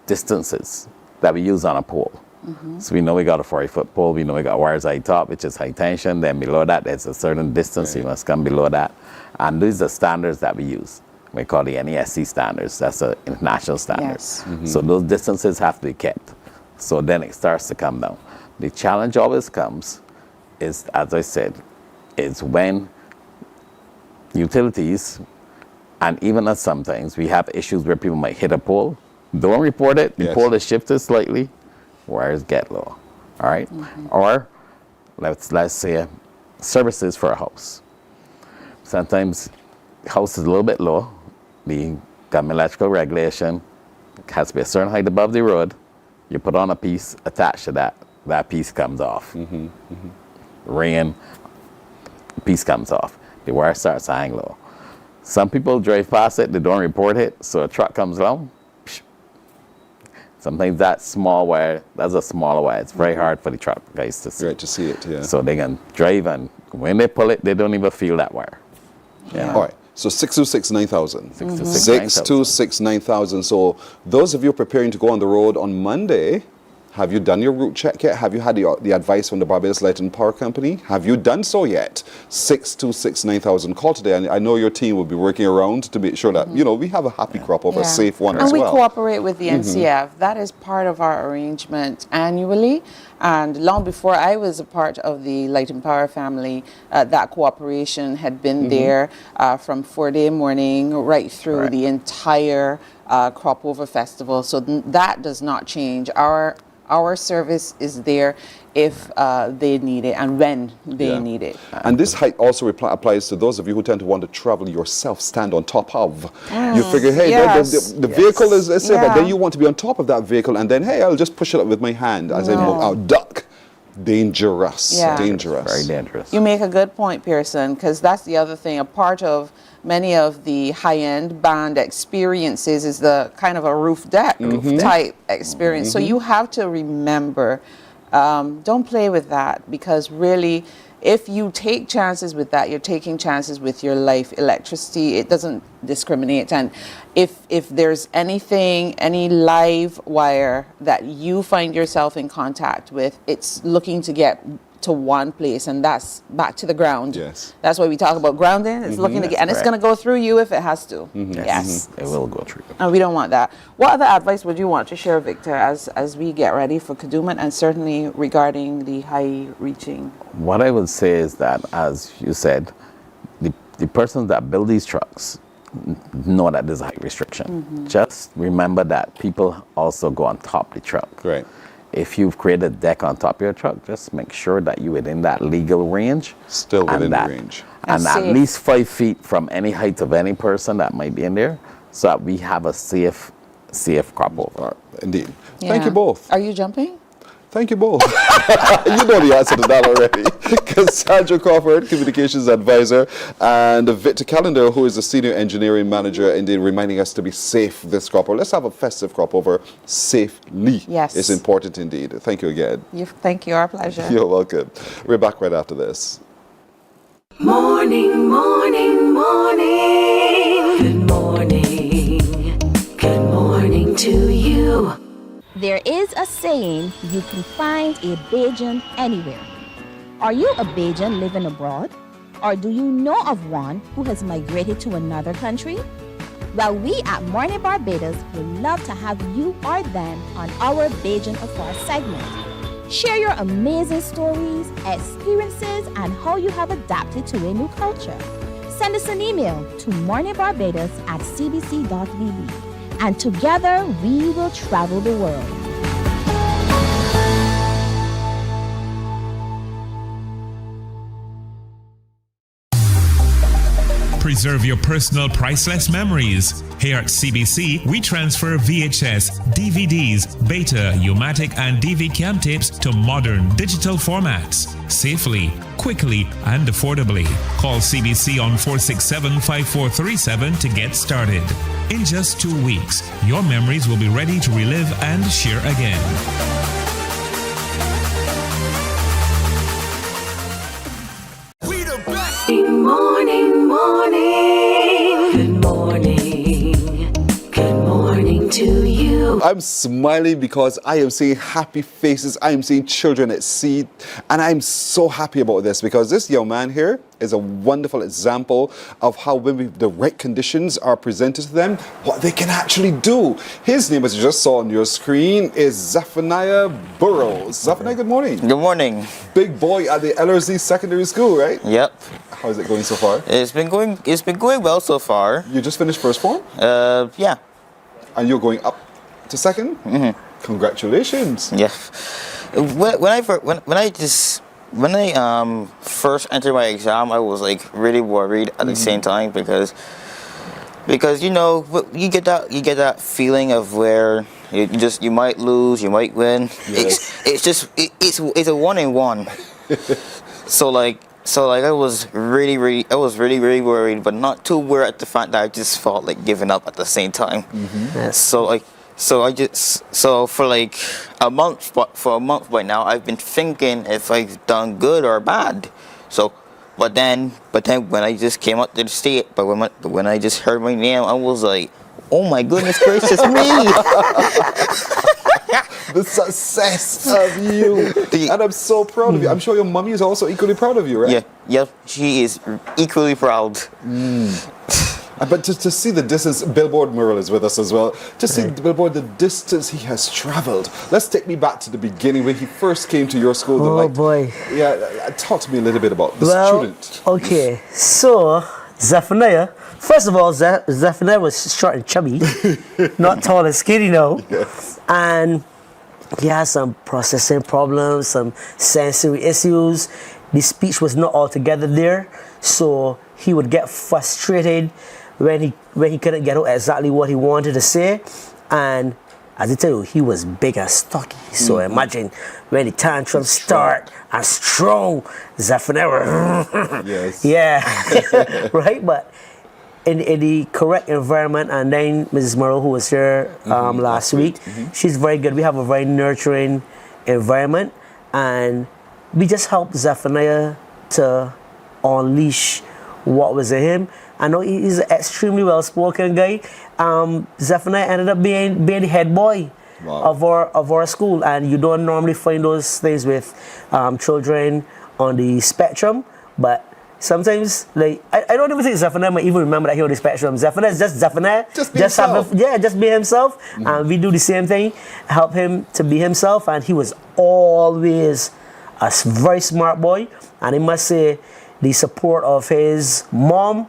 distances that we use on a pole. So we know we got a 40-foot pole, we know we got wires high top, which is high tension, then below that there's a certain distance, you must come below that. And these are standards that we use. We call the NESC standards, that's an international standards. So those distances have to be kept. So then it starts to come down. The challenge always comes is, as I said, is when utilities, and even us sometimes, we have issues where people might hit a pole, don't report it, the pole is shifted slightly, wires get low, all right? Or let's say services for a house. Sometimes the house is a little bit low, the government electrical regulation has to be a certain height above the road, you put on a piece attached to that piece comes off. Rain, piece comes off, the wire starts to hang low. Some people drive past it, they don't report it, so a truck comes along. Sometimes that small wire, that's a smaller wire. It's very hard for the truck guys to see. Right, to see it, yeah. So they can drive, and when they pull it, they don't even feel that wire. All right. So 626-9000. 626-9000. So those of you preparing to go on the road on Monday, have you done your route check yet? Have you had the advice from the Barbados Light and Power Company? Have you done so yet? 626-9000. Call today. And I know your team will be working around to make sure that, we have a happy crop over a safe one as well. And we cooperate with the NCF. That is part of our arrangement annually. And long before I was a part of the Light and Power family, that cooperation had been there from 4-day morning right through the entire crop over festival. So that does not change. Our service is there if they need it and when they need it. And this height also applies to those of you who tend to want to travel yourself, stand on top of. You figure, hey, the vehicle is safe, but then you want to be on top of that vehicle, and then, hey, I'll just push it up with my hand as I move out. Duck. Dangerous. Dangerous. Very dangerous. You make a good point, Pearson, because that's the other thing. A part of many of the high-end band experiences is the kind of a roof deck type experience. So you have to remember, don't play with that, because really, if you take chances with that, you're taking chances with your life. Electricity, it doesn't discriminate. And if there's anything, any live wire that you find yourself in contact with, it's looking to get to one place, and that's back to the ground. That's why we talk about grounding. It's looking to get, and it's going to go through you if it has to. It will go through you. And we don't want that. What other advice would you want to share, Victor, as we get ready for Kadooment, and certainly regarding the high reaching? What I would say is that, as you said, the persons that build these trucks know that there's a height restriction. Just remember that people also go on top of the truck. Right. If you've created a deck on top of your truck, just make sure that you're within that legal range. Still within the range. And at least 5 feet from any height of any person that might be in there, so that we have a safe crop over. Indeed. Thank you both. Are you jumping? Thank you both. You know the answer to that already. Cassandra Crawford, Communications Advisor, and Victor Callender, who is the Senior Engineering Manager, indeed reminding us to be safe this crop over. Let's have a festive crop over safely. Yes. It's important indeed. Thank you again. Thank you, our pleasure. You're welcome. We're back right after this. Morning, morning, morning. Good morning. Good morning to you. There is a saying, you can find a Bajan anywhere. Are you a Bajan living abroad? Or do you know of one who has migrated to another country? Well, we at Mornin Barbados would love to have you or them on our Bajan Afar segment. Share your amazing stories, experiences, and how you have adapted to a new culture. Send us an email to morninbarbados@cbc.vb. And together we will travel the world. Preserve your personal priceless memories. Here at CBC, we transfer VHS, DVDs, Beta, U-matic, and DV-Cam tapes to modern digital formats. Safely, quickly, and affordably. Call CBC on 467-5437 to get started. In just 2 weeks, your memories will be ready to relive and share again. Morning, morning. Good morning. Good morning to you. I'm smiling because I am seeing happy faces. I am seeing children at sea. And I'm so happy about this because this young man here is a wonderful example of how when the right conditions are presented to them, what they can actually do. His name, as you just saw on your screen, is Zephaniah Burrows. Zephaniah, good morning. Good morning. Big boy at the LRZ Secondary School, right? Yep. How is it going so far? It's been going well so far. You just finished first form? Yeah. And you're going up to second? Mm-hmm. Congratulations. Yeah. When I first entered my exam, I was like really worried at the same time because you know you get that feeling of where you might lose, you might win. Yes. It's a 1-in-1. So I was really worried, but not too worried at the fact that I just felt like giving up at the same time. Yes. So for a month by now, I've been thinking if I've done good or bad. But then when I just came up to the state, when I just heard my name, I was like, oh my goodness gracious me! The success of you. And I'm so proud of you. I'm sure your mommy is also equally proud of you, right? Yeah, she is equally proud. But just to see the distance, Billboard Mural is with us as well. Just see Billboard, the distance he has traveled. Let's take me back to the beginning when he first came to your school. Oh boy. Yeah, talk to me a little bit about the student. Okay, so Zephaniah, first of all, Zephaniah was short and chubby, not tall and skinny, no. Yes. And he had some processing problems, some sensory issues. The speech was not altogether there, so he would get frustrated when he couldn't get out exactly what he wanted to say. And as I tell you, he was big and stocky. So imagine when the tantrums start and strong, Zephaniah. Yes. Yeah. Right? But in the correct environment, and then Mrs. Morrow, who was here last week, she's very good. We have a very nurturing environment, and we just helped Zephaniah to unleash what was in him. I know he's an extremely well-spoken guy. Zephaniah ended up being the head boy of our school, and you don't normally find those things with children on the spectrum, but sometimes, like, I don't even think Zephaniah might even remember that he on the spectrum. Zephaniah is just Zephaniah. Just be himself. Just be himself. And we do the same thing, help him to be himself. And he was always a very smart boy. And I must say, the support of his mom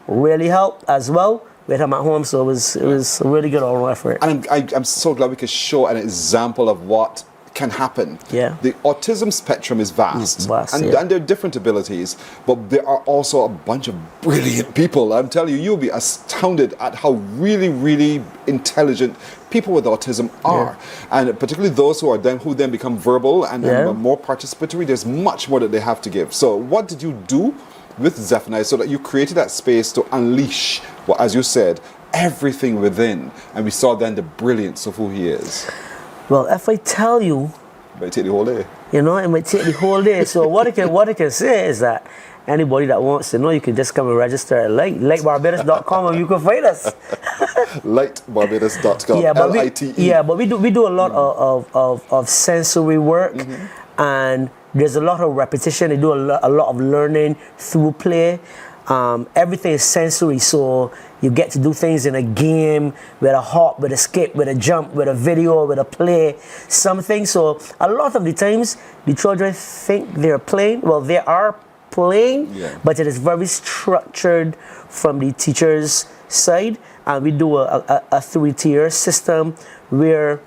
really helped as well with him at home. So it was a really good all-round effort. And I'm so glad we could show an example of what can happen. Yeah. The autism spectrum is vast, and there are different abilities, but there are also a bunch of brilliant people. I'm telling you, you'll be astounded at how really, really intelligent people with autism are. And particularly those who then become verbal and more participatory, there's much more that they have to give. So what did you do with Zephaniah so that you created that space to unleash, well, as you said, everything within? And we saw then the brilliance of who he is. Well, if I tell you, it might take the whole day. You know, it might take the whole day. So what I can say is that anybody that wants to know, you can just come and register at lightbarbados.com and you can find us. Lightbarbados.com. Yeah, but L-I-T-E. we do a lot of sensory work, and there's a lot of repetition. They do a lot of learning through play. Everything is sensory, so you get to do things in a game, with a hop, with a skip, with a jump, with a video, with a play, something. So a lot of the times, the children think they're playing. Well, they are playing, but it is very structured from the teacher's side. And we do a 3-tier system where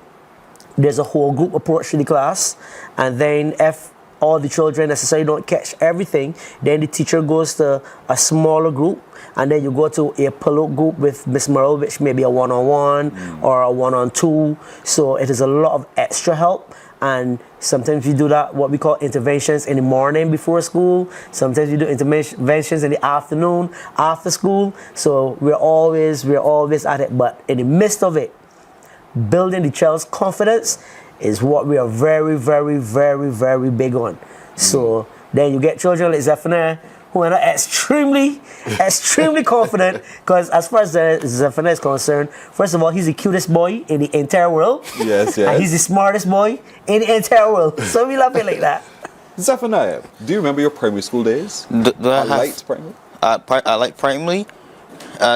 there's a whole group approach to the class, and then if all the children necessarily don't catch everything, then the teacher goes to a smaller group, and then you go to a pilot group with Miss Merle, which may be a one-on-one or a one-on-two. So it is a lot of extra help. And sometimes we do that, what we call interventions in the morning before school. Sometimes we do interventions in the afternoon after school. So we're always at it. But in the midst of it, building the child's confidence is what we are very, very, very, very big on. So then you get children like Zephaniah who are extremely confident, because as far as Zephaniah is concerned, first of all, he's the cutest boy in the entire world. Yes. And he's the smartest boy in the entire world. So we love it like that. Zephaniah, do you remember your primary school days? I like primary.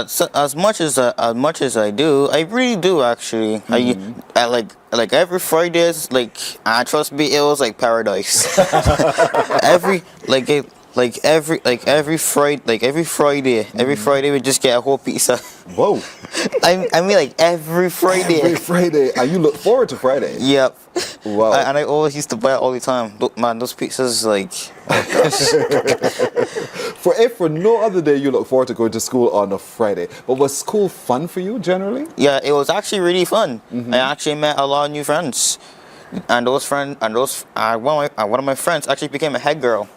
So as much as I do, I really do actually. I like every Fridays. Trust me, it was like paradise. every Friday we just get a whole pizza. Whoa! I mean, like every Friday. Every Friday, and you look forward to Friday. Yep. Wow. And I always used to buy it all the time. Look, man, those pizzas, like, For no other day, you look forward to going to school on a Friday. But was school fun for you generally? Yeah, it was actually really fun. I actually met a lot of new friends, and one of my friends actually became a head girl,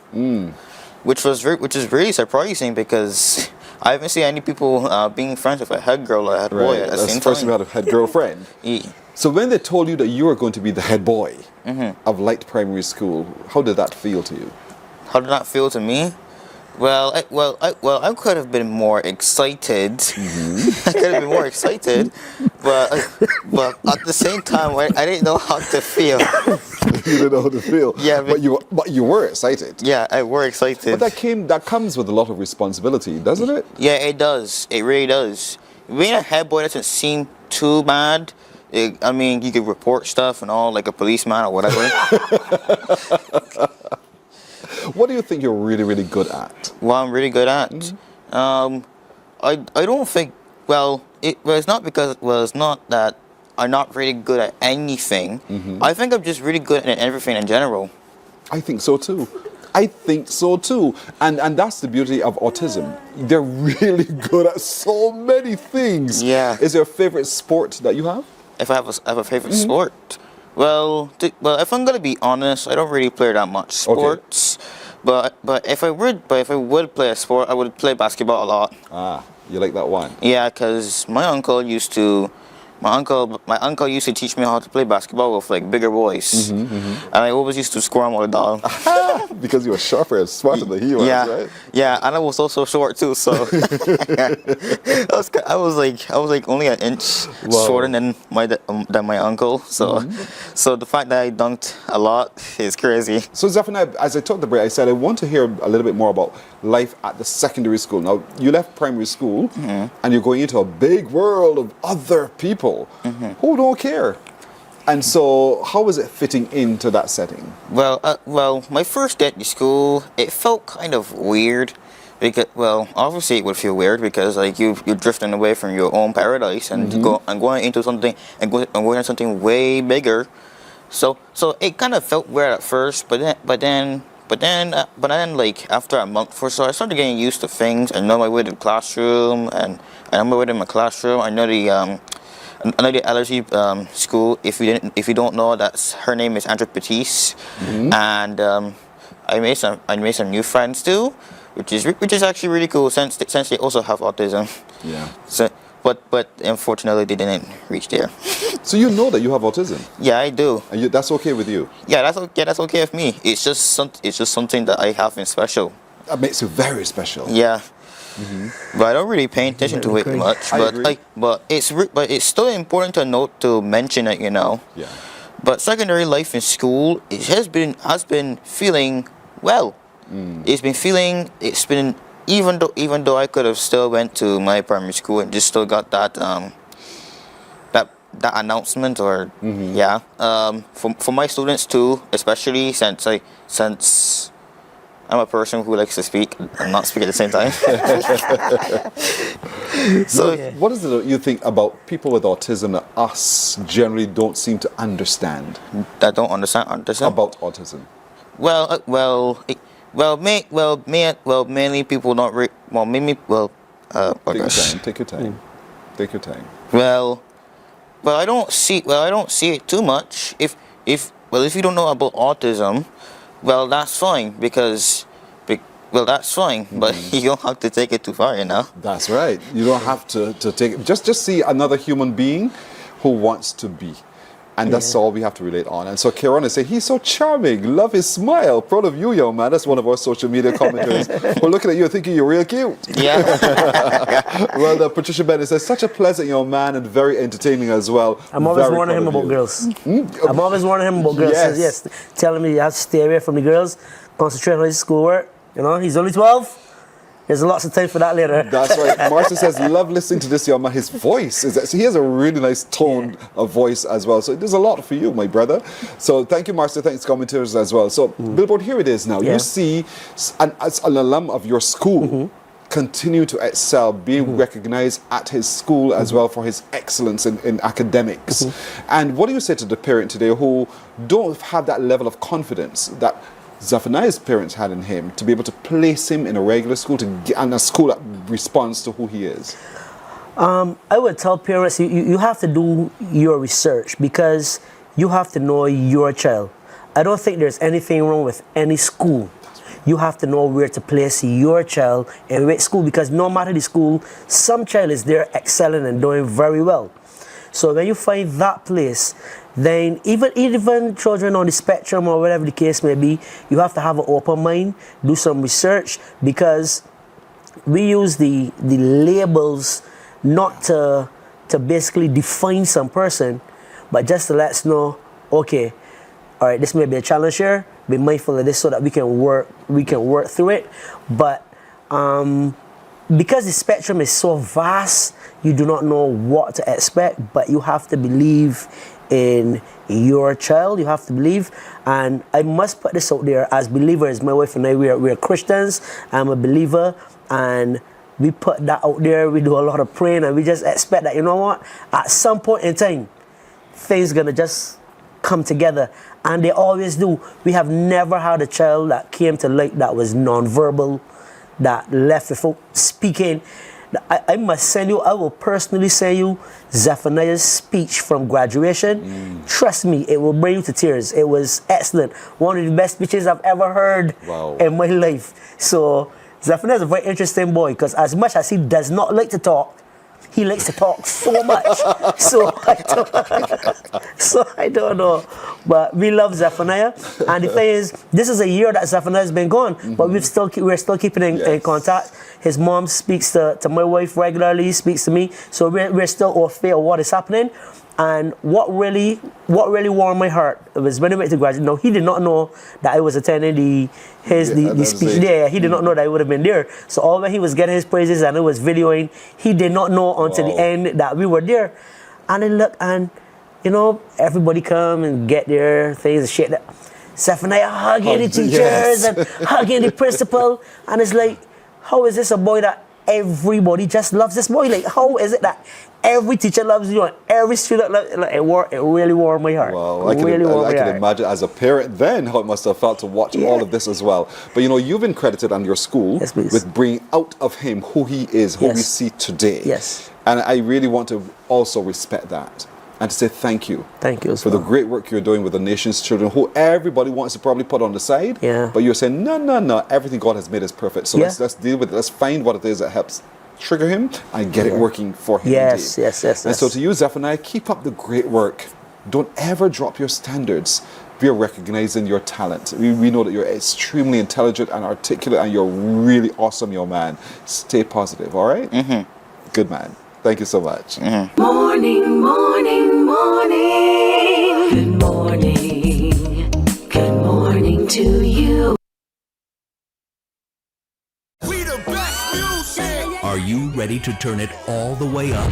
which is really surprising because I haven't seen any people being friends with a head girl or a head boy at the same time. That's the first time you had a head girlfriend. So when they told you that you were going to be the head boy of Light Primary School, how did that feel to you? How did that feel to me? Well, I could have been more excited. I could have been more excited, but at the same time, I didn't know how to feel. You didn't know how to feel. Yeah, but you were excited. Yeah, I were excited. But that comes with a lot of responsibility, doesn't it? Yeah, it does. It really does. Being a head boy doesn't seem too bad. I mean, you could report stuff and all, like a policeman or whatever. What do you think you're really, really good at? What I'm really good at? I don't think, it's not that I'm not really good at anything. I think I'm just really good at everything in general. I think so too. And that's the beauty of autism. They're really good at so many things. Yeah. Is there a favorite sport that you have? If I have a favorite sport? Well, if I'm gonna be honest, I don't really play that much sports. Okay. But if I would play a sport, I would play basketball a lot. Ah, you like that one? Yeah, because my uncle used to teach me how to play basketball with like bigger boys, and I always used to score them all the time. Because you were sharper and smarter than he was, right? Yeah, and I was also short too, so I was like only an inch shorter than my uncle. So so the fact that I dunked a lot is crazy. So Zephaniah, as I took the break, I said I want to hear a little bit more about life at the secondary school. Now you left primary school and you're going into a big world of other people who don't care. And so, how was it fitting into that setting? Well, my first day at the school, it felt kind of weird. Because, obviously it would feel weird because like you're drifting away from your own paradise and going into something and going into something way bigger. So it kind of felt weird at first, but then like after a month or so, I started getting used to things. I know my way to the classroom, and I know my way to my classroom. I know another allergy school. If you don't know, that's her name is Andrew Batiste, and I made some new friends too, which is actually really cool since they also have autism. Yeah. So, but unfortunately they didn't reach there. So you know that you have autism? Yeah, I do. And that's okay with you? Yeah, that's okay with me. It's just something that I have in special. That makes you very special. Yeah. But I don't really pay attention to it much. But it's still important to mention it, you know. Yeah. But secondary life in school has been feeling well. It's been even though I could have still went to my primary school and just still got that that announcement or for my students too, especially since I'm a person who likes to speak and not speak at the same time. So, what is it you think about people with autism that us generally don't seem to understand? That don't understand autism? About autism. Mainly people don't. Take your time. Take your time. Well, I don't see it too much. If you don't know about autism, well, that's fine that's fine, but you don't have to take it too far, you know. That's right. You don't have to take it. Just see another human being who wants to be. And that's all we have to relate on. And so Kieran is saying, he's so charming, love his smile, proud of you, young man. That's one of our social media commenters. We're looking at you thinking you're real cute. Yeah. Well, Patricia Bennett says, such a pleasant young man and very entertaining as well. I'm always warning him about girls. I'm always warning him about girls. Yes. Yes. Telling me you have to stay away from the girls, concentrate on his schoolwork. You know, he's only 12. There's lots of time for that later. That's right. Marcia says, love listening to this young man. His voice so he has a really nice tone of voice as well. So there's a lot for you, my brother. So thank you, Marcia. Thanks, commenters as well. So Billboard, here it is now. You see, as an alum of your school, continue to excel, being recognized at his school as well for his excellence in academics. And what do you say to the parent today who don't have that level of confidence that Zephaniah's parents had in him to be able to place him in a regular school and a school that responds to who he is? I would tell parents you have to do your research because you have to know your child. I don't think there's anything wrong with any school. You have to know where to place your child in which school because no matter the school, some child is there excelling and doing very well. So when you find that place, then even children on the spectrum or whatever the case may be, you have to have an open mind, do some research because we use the labels not to basically define some person, but just to let us know, okay, all right, this may be a challenge here, be mindful of this so that we can work through it. But because the spectrum is so vast, you do not know what to expect, but you have to believe in your child. You have to believe, and I must put this out there as believers. My wife and I, we're Christians. I'm a believer, and we put that out there. We do a lot of praying, and we just expect that, you know what, at some point in time, things gonna just come together, and they always do. We have never had a child that came to light that was nonverbal, that left without speaking. I must send you, I will personally send you Zephaniah's speech from graduation. Trust me, it will bring you to tears. It was excellent. One of the best speeches I've ever heard in my life. So Zephaniah is a very interesting boy because as much as he does not like to talk, he likes to talk so much. So I don't know. But we love Zephaniah. And the thing is, this is a year that Zephaniah has been gone, but we're still keeping in contact. His mom speaks to my wife regularly, speaks to me. So we're still au fait of what is happening. And what really warmed my heart was when I went to graduate. Now, he did not know that I was attending the speech there. He did not know that I would have been there. So all when he was getting his praises and I was videoing, he did not know until the end that we were there. And I look and, you know, everybody come and get their things and shit. Zephaniah hugging the teachers and hugging the principal. And it's like, how is this a boy that everybody just loves this boy. Like, how is it that every teacher loves you and every student loves you? Like, it really warmed my heart. Wow, I can imagine as a parent then how it must have felt to watch all of this as well. But you know, you've been credited on your school with bringing out of him who he is, who we see today. Yes. And I really want to also respect that and to say thank you. Thank you for the great work you're doing with the nation's children, who everybody wants to probably put on the side. Yeah. But you're saying, no, everything God has made is perfect. So let's deal with it. Let's find what it is that helps trigger him and get it working for him. Yes. And so to you, Zephaniah, keep up the great work. Don't ever drop your standards. We are recognizing your talent. We know that you're extremely intelligent and articulate, and you're really awesome, young man. Stay positive, all right? Good man. Thank you so much. Morning, morning, morning. Good morning. Good morning to you. Are you ready to turn it all the way up?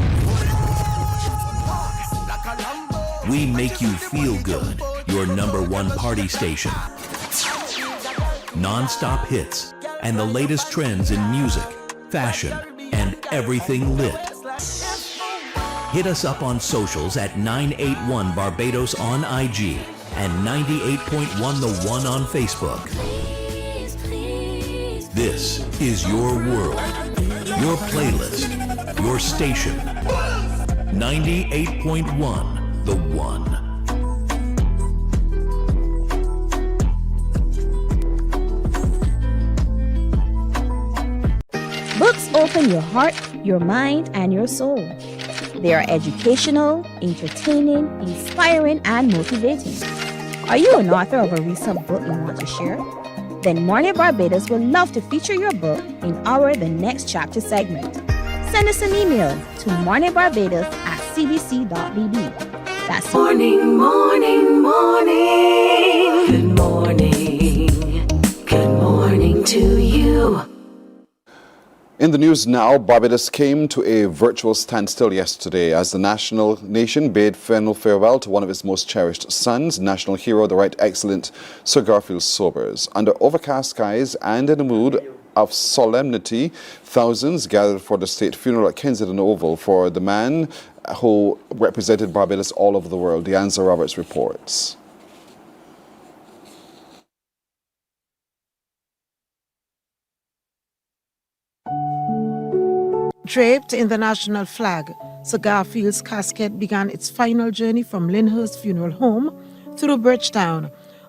We make you feel good. Your #1 party station. Non-stop hits and the latest trends in music, fashion, and everything lit. Hit us up on socials at 981 Barbados on IG and 98.1 The One on Facebook. This is your world, your playlist, your station. 98.1 The One. Books open your heart, your mind, and your soul. They are educational, entertaining, inspiring, and motivating. Are you an author of a recent book you want to share? Then Mornin Barbados would love to feature your book in our The Next Chapter segment. Send us an email to morninbarbados@cbc.bb. That's Morning, morning, morning. Good morning. Good morning to you. In the news now, Barbados came to a virtual standstill yesterday as the nation bade final farewell to one of its most cherished sons, national hero, the Right Excellent Sir Garfield Sobers. Under overcast skies and in a mood of solemnity, thousands gathered for the state funeral at Kensington Oval for the man who represented Barbados all over the world. Deanza Roberts reports. Draped in the national flag, Sir Garfield's casket began its final journey from Lyndhurst Funeral Home through Bridgetown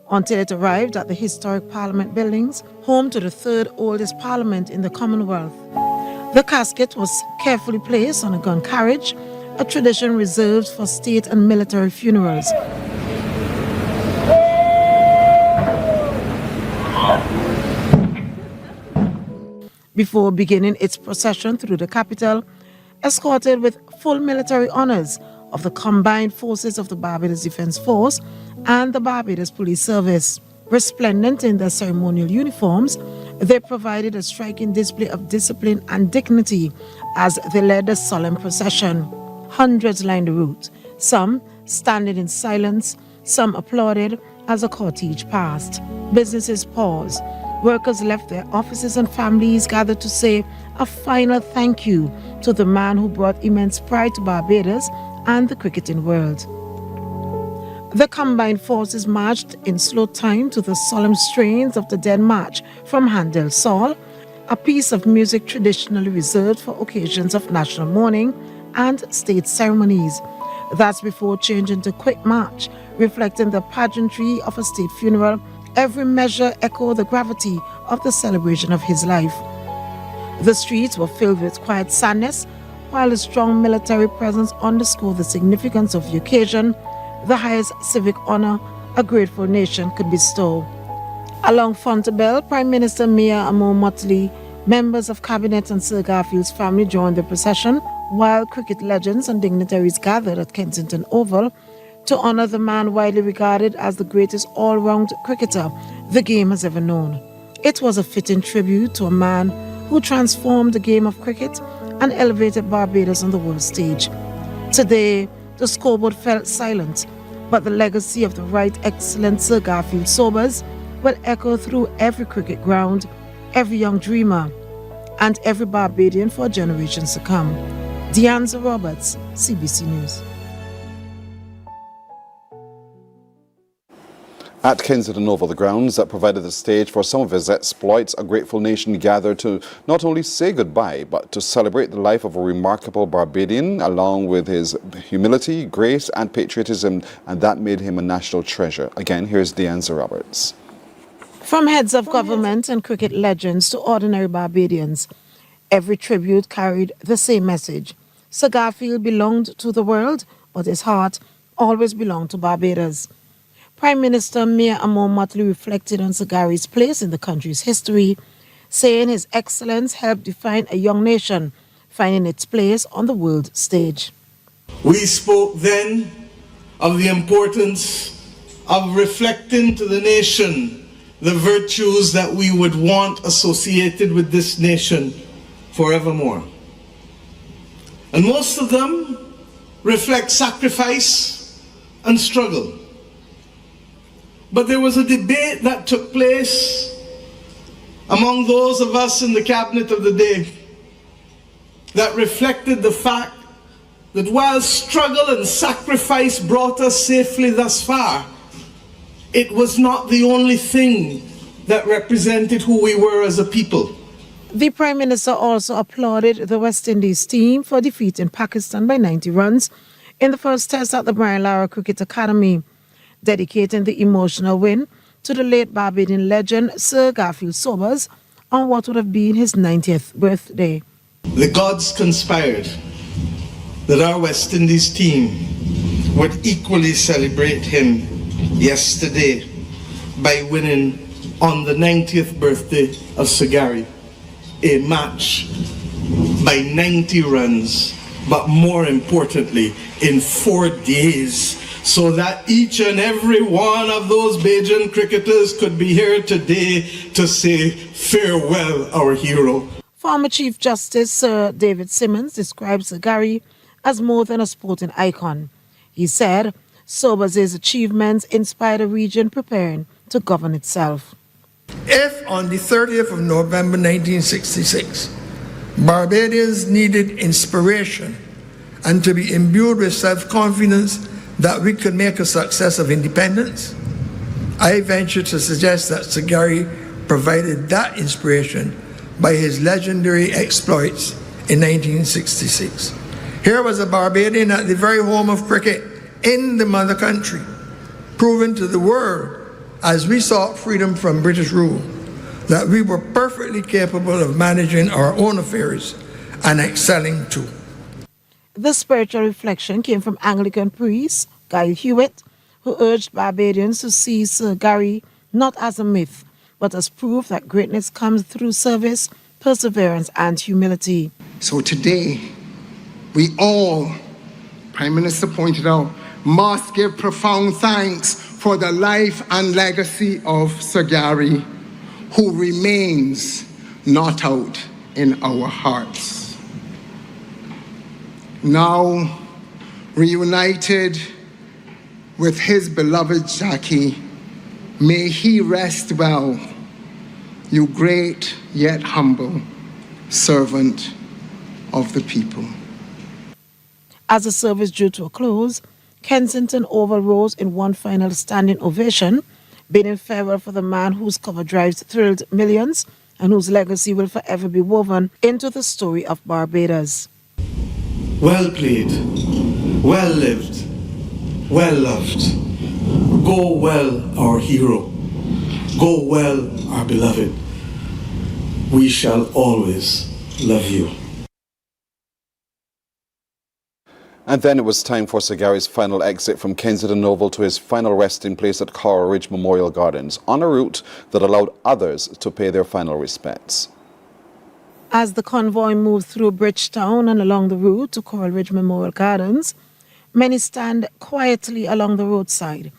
until it arrived at the historic Parliament buildings, home to the third oldest parliament in the Commonwealth. The casket was carefully placed on a gun carriage, a tradition reserved for state and military funerals. Before beginning its procession through the capital, escorted with full military honors of the combined forces of the Barbados Defence Force and the Barbados Police Service. Resplendent in their ceremonial uniforms, they provided a striking display of discipline and dignity as they led the solemn procession. Hundreds lined the route, some standing in silence, some applauded as the cortege passed. Businesses paused. Workers left their offices and families gathered to say a final thank you to the man who brought immense pride to Barbados and the cricketing world. The combined forces marched in slow time to the solemn strains of the Dead March from Handel Saul, a piece of music traditionally reserved for occasions of national mourning and state ceremonies. That's before changing to quick march, reflecting the pageantry of a state funeral. Every measure echoed the gravity of the celebration of his life. The streets were filled with quiet sadness, while a strong military presence underscored the significance of the occasion, the highest civic honor a grateful nation could bestow. Along Fontebelle, Prime Minister Mia Amo Motley, members of cabinet and Sir Garfield's family joined the procession, while cricket legends and dignitaries gathered at Kensington Oval to honor the man widely regarded as the greatest all-round cricketer the game has ever known. It was a fitting tribute to a man who transformed the game of cricket and elevated Barbados on the world stage. Today, the scoreboard fell silent, but the legacy of the Right Excellent Sir Garfield Sobers will echo through every cricket ground, every young dreamer, and every Barbadian for generations to come. Deanza Roberts, CBC News. At Kensington Oval, the grounds that provided the stage for some of his exploits, a grateful nation gathered to not only say goodbye, but to celebrate the life of a remarkable Barbadian, along with his humility, grace, and patriotism, and that made him a national treasure. Again, here's Deanza Roberts. From heads of government and cricket legends to ordinary Barbadians, every tribute carried the same message. Sir Garfield belonged to the world, but his heart always belonged to Barbados. Prime Minister Mir Amor Motley reflected on Sir Gary's place in the country's history, saying his excellence helped define a young nation, finding its place on the world stage. We spoke then of the importance of reflecting to the nation the virtues that we would want associated with this nation forevermore. And most of them reflect sacrifice and struggle. But there was a debate that took place among those of us in the cabinet of the day that reflected the fact that while struggle and sacrifice brought us safely thus far, it was not the only thing that represented who we were as a people. The Prime Minister also applauded the West Indies team for defeating Pakistan by 90 runs in the first test at the Brian Lara Cricket Academy, dedicating the emotional win to the late Barbadian legend Sir Garfield Sobers on what would have been his 90th birthday. The gods conspired that our West Indies team would equally celebrate him yesterday by winning on the 90th birthday of Sir Gary a match by 90 runs, but more importantly in 4 days, so that each and every one of those Bajan cricketers could be here today to say farewell, our hero. Former Chief Justice Sir David Simmons describes Sir Gary as more than a sporting icon. He said Sobers' achievements inspired a region preparing to govern itself. If on the 30th of November 1966, Barbadians needed inspiration and to be imbued with self-confidence that we could make a success of independence, I venture to suggest that Sir Gary provided that inspiration by his legendary exploits in 1966. Here was a Barbadian at the very home of cricket in the mother country, proving to the world, as we sought freedom from British rule, that we were perfectly capable of managing our own affairs and excelling too. The spiritual reflection came from Anglican priest Guy Hewitt, who urged Barbadians to see Sir Gary not as a myth, but as proof that greatness comes through service, perseverance, and humility. So today, we all, Prime Minister pointed out, must give profound thanks for the life and legacy of Sir Gary, who remains not out in our hearts. Now, reunited with his beloved Jackie, may he rest well, you great yet humble servant of the people. As the service drew to a close, Kensington Oval rose in one final standing ovation, bidding farewell for the man whose cover drives thrilled millions and whose legacy will forever be woven into the story of Barbados. Well played, well lived, well loved. Go well, our hero. Go well, our beloved. We shall always love you. And then it was time for Sir Gary's final exit from Kensington Oval to his final resting place at Coral Ridge Memorial Gardens, on a route that allowed others to pay their final respects. As the convoy moved through Bridgetown and along the route to Coral Ridge Memorial Gardens, many stand quietly along the roadside.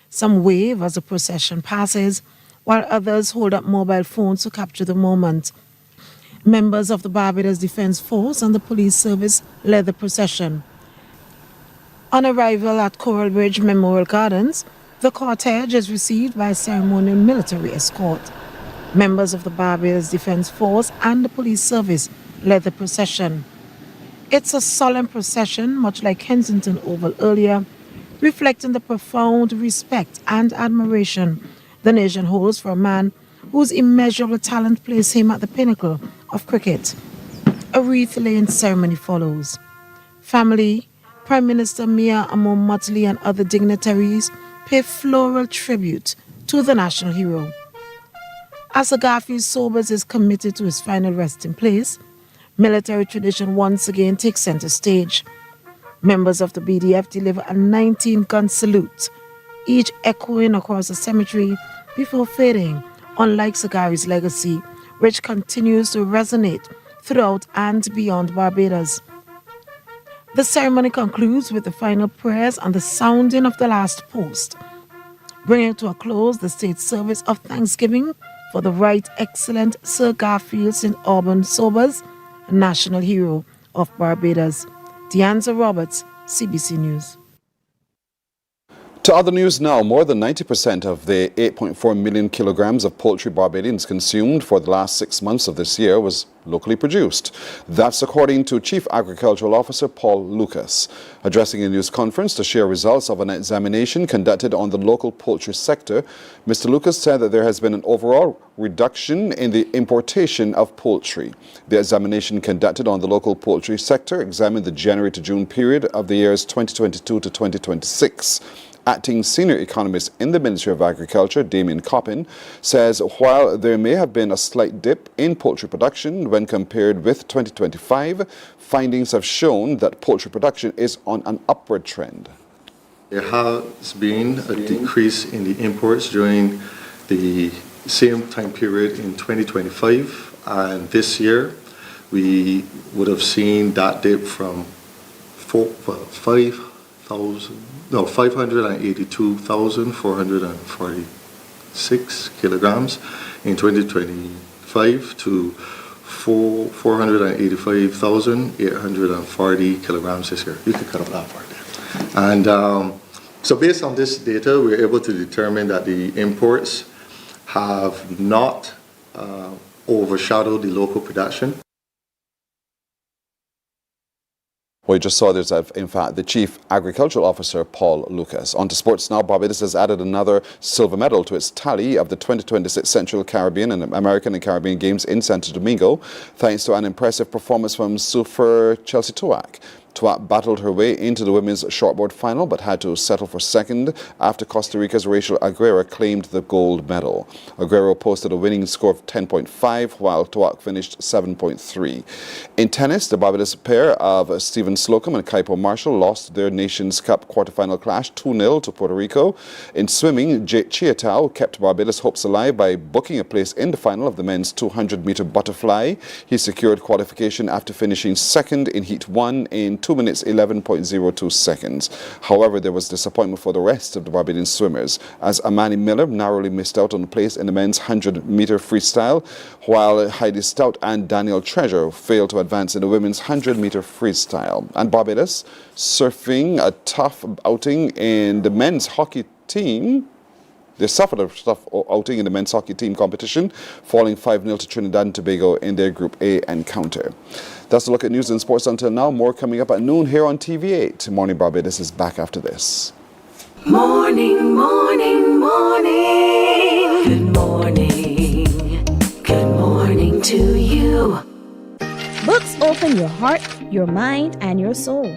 Some wave as the procession passes, while others hold up mobile phones to capture the moment. Members of the Barbados Defence Force and the police service led the procession. On arrival at Coral Ridge Memorial Gardens, the cortege is received by a ceremonial military escort. Members of the Barbados Defense Force and the police service led the procession. It's a solemn procession, much like Kensington Oval earlier, reflecting the profound respect and admiration the nation holds for a man whose immeasurable talent placed him at the pinnacle of cricket. A wreath-laying ceremony follows. Family, Prime Minister Mia Amon Motley and other dignitaries pay floral tribute to the national hero. As the Garfield Sobers is committed to his final resting place, military tradition once again takes center stage. Members of the BDF deliver a 19-gun salute, each echoing across the cemetery before fading, unlike Sagari's legacy, which continues to resonate throughout and beyond Barbados. The ceremony concludes with the final prayers and the sounding of the last post, bringing to a close the state service of Thanksgiving for the Right Excellent Sir Garfield St. Alban Sobers, national hero of Barbados. Deanza Roberts, CBC News. To other news now, more than 90% of the 8.4 million kilograms of poultry Barbadians consumed for the last 6 months of this year was locally produced. That's according to Chief Agricultural Officer Paul Lucas. Addressing a news conference to share results of an examination conducted on the local poultry sector, Mr. Lucas said that there has been an overall reduction in the importation of poultry. The examination conducted on the local poultry sector examined the January to June period of the years 2022 to 2026. Acting Senior Economist in the Ministry of Agriculture, Damien Coppin, says while there may have been a slight dip in poultry production when compared with 2025, findings have shown that poultry production is on an upward trend. There has been a decrease in the imports during the same time period in 2025, and this year we would have seen that dip from 582,446 kilograms in 2025 to 485,840 kilograms this year. You can cut up that part there. And so based on this data, we're able to determine that the imports have not overshadowed the local production. We just saw there's, in fact, the Chief Agricultural Officer, Paul Lucas. On to sports now. Barbados has added another silver medal to its tally of the 2026 Central Caribbean and American and Caribbean Games in Santo Domingo, thanks to an impressive performance from Sufer Chelsea Tuak. Tuak battled her way into the women's shortboard final but had to settle for second after Costa Rica's Rachel Aguera claimed the gold medal. Aguero posted a winning score of 10.5 while Tuak finished 7.3. In tennis, the Barbados pair of Stephen Slocum and Kaipo Marshall lost their Nations Cup quarterfinal clash 2-0 to Puerto Rico. In swimming, Jake Chiatau kept Barbados' hopes alive by booking a place in the final of the men's 200-meter butterfly. He secured qualification after finishing second in Heat 1 in 2 minutes 11.02 seconds. However, there was disappointment for the rest of the Barbadian swimmers as Amani Miller narrowly missed out on a place in the men's 100-meter freestyle, while Heidi Stout and Daniel Treasure failed to advance in the women's 100-meter freestyle. And Barbados, surfing a tough outing in the men's hockey team. They suffered a tough outing in the men's hockey team competition, falling 5-0 to Trinidad and Tobago in their Group A encounter. That's a look at news and sports until now. More coming up at noon here on TV8. Morning Barbados is back after this. Morning, morning, morning. Good morning. Good morning to you. Books open your heart, your mind, and your soul.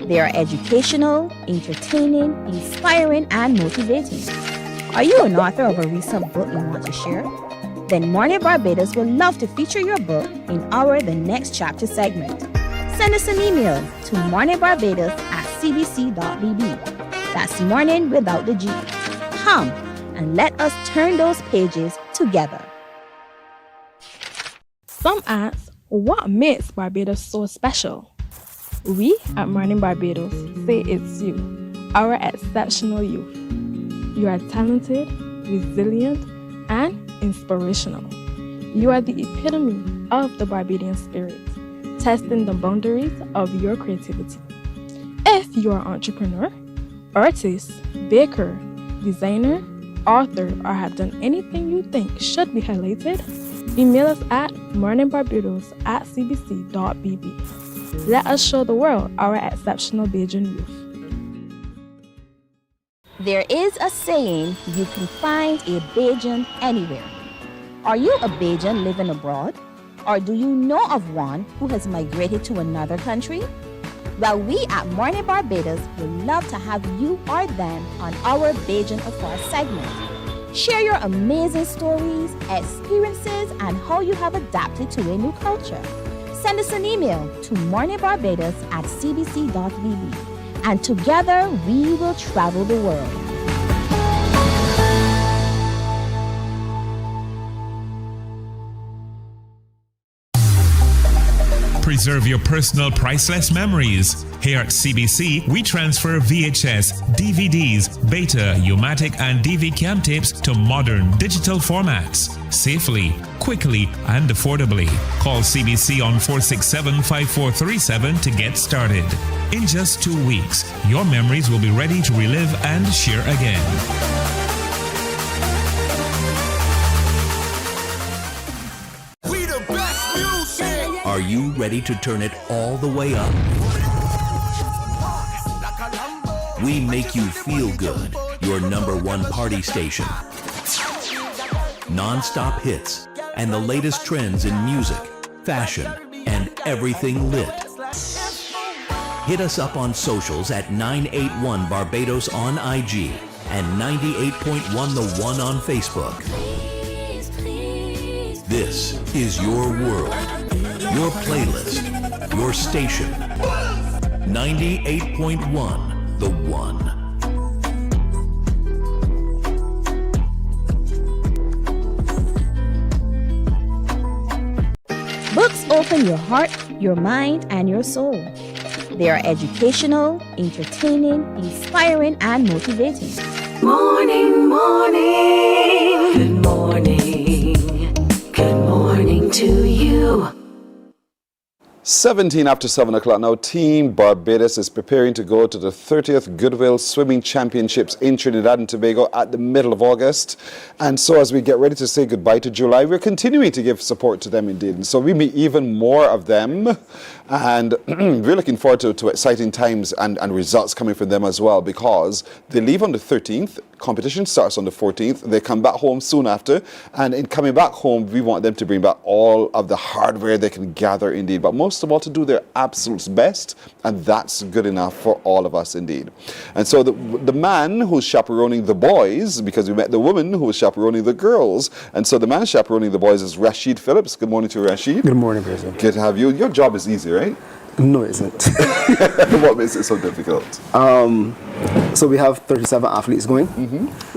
They are educational, entertaining, inspiring, and motivating. Are you an author of a recent book you want to share? Then Mornin Barbados would love to feature your book in our The Next Chapter segment. Send us an email to morninbarbados@cbc.bb. That's morning without the G. Come and let us turn those pages together. Some ask, what makes Barbados so special? We at Mornin Barbados say it's you, our exceptional youth. You are talented, resilient, and inspirational. You are the epitome of the Barbadian spirit, testing the boundaries of your creativity. If you are an entrepreneur, artist, baker, designer, authored, or have done anything you think should be highlighted, email us at morninbarbados@cbc.bb. Let us show the world our exceptional Bajan youth. There is a saying, you can find a Bajan anywhere. Are you a Bajan living abroad? Or do you know of one who has migrated to another country? Well, we at Mornin Barbados would love to have you or them on our Bajan Afar segment. Share your amazing stories, experiences, and how you have adapted to a new culture. Send us an email to morninbarbados@cbc.bb, and together we will travel the world. Preserve your personal priceless memories. Here at CBC, we transfer VHS, DVDs, Beta, U-matic, and DV cam tapes to modern digital formats. Safely, quickly, and affordably. Call CBC on 467-5437 to get started. In just 2 weeks, your memories will be ready to relive and share again. Are you ready to turn it all the way up? We make you feel good. Your #1 party station. Non-stop hits and the latest trends in music, fashion, and everything lit. Hit us up on socials at 981 Barbados on IG and 98.1 The One on Facebook. This is your world, your playlist, your station. 98.1 The One. Books open your heart, your mind, and your soul. They are educational, entertaining, inspiring, and motivating. Morning, morning. Good morning. Good morning to you. 17 after 7 o'clock now. Team Barbados is preparing to go to the 30th Goodwill Swimming Championships in Trinidad and Tobago at the middle of August. And so as we get ready to say goodbye to July, we're continuing to give support to them indeed. And so we meet even more of them. And we're looking forward to exciting times and results coming from them as well, because they leave on the 13th. Competition starts on the 14th. They come back home soon after. And in coming back home, we want them to bring back all of the hardware they can gather indeed. But most of all, to do their absolute best. And that's good enough for all of us indeed. And so the man who's chaperoning the boys, because we met the woman who was chaperoning the girls. And so the man chaperoning the boys is Rashid Phillips. Good morning to you, Rashid. Good morning, President. Good to have you. Your job is easy, right? No, it isn't. What makes it so difficult? So we have 37 athletes going,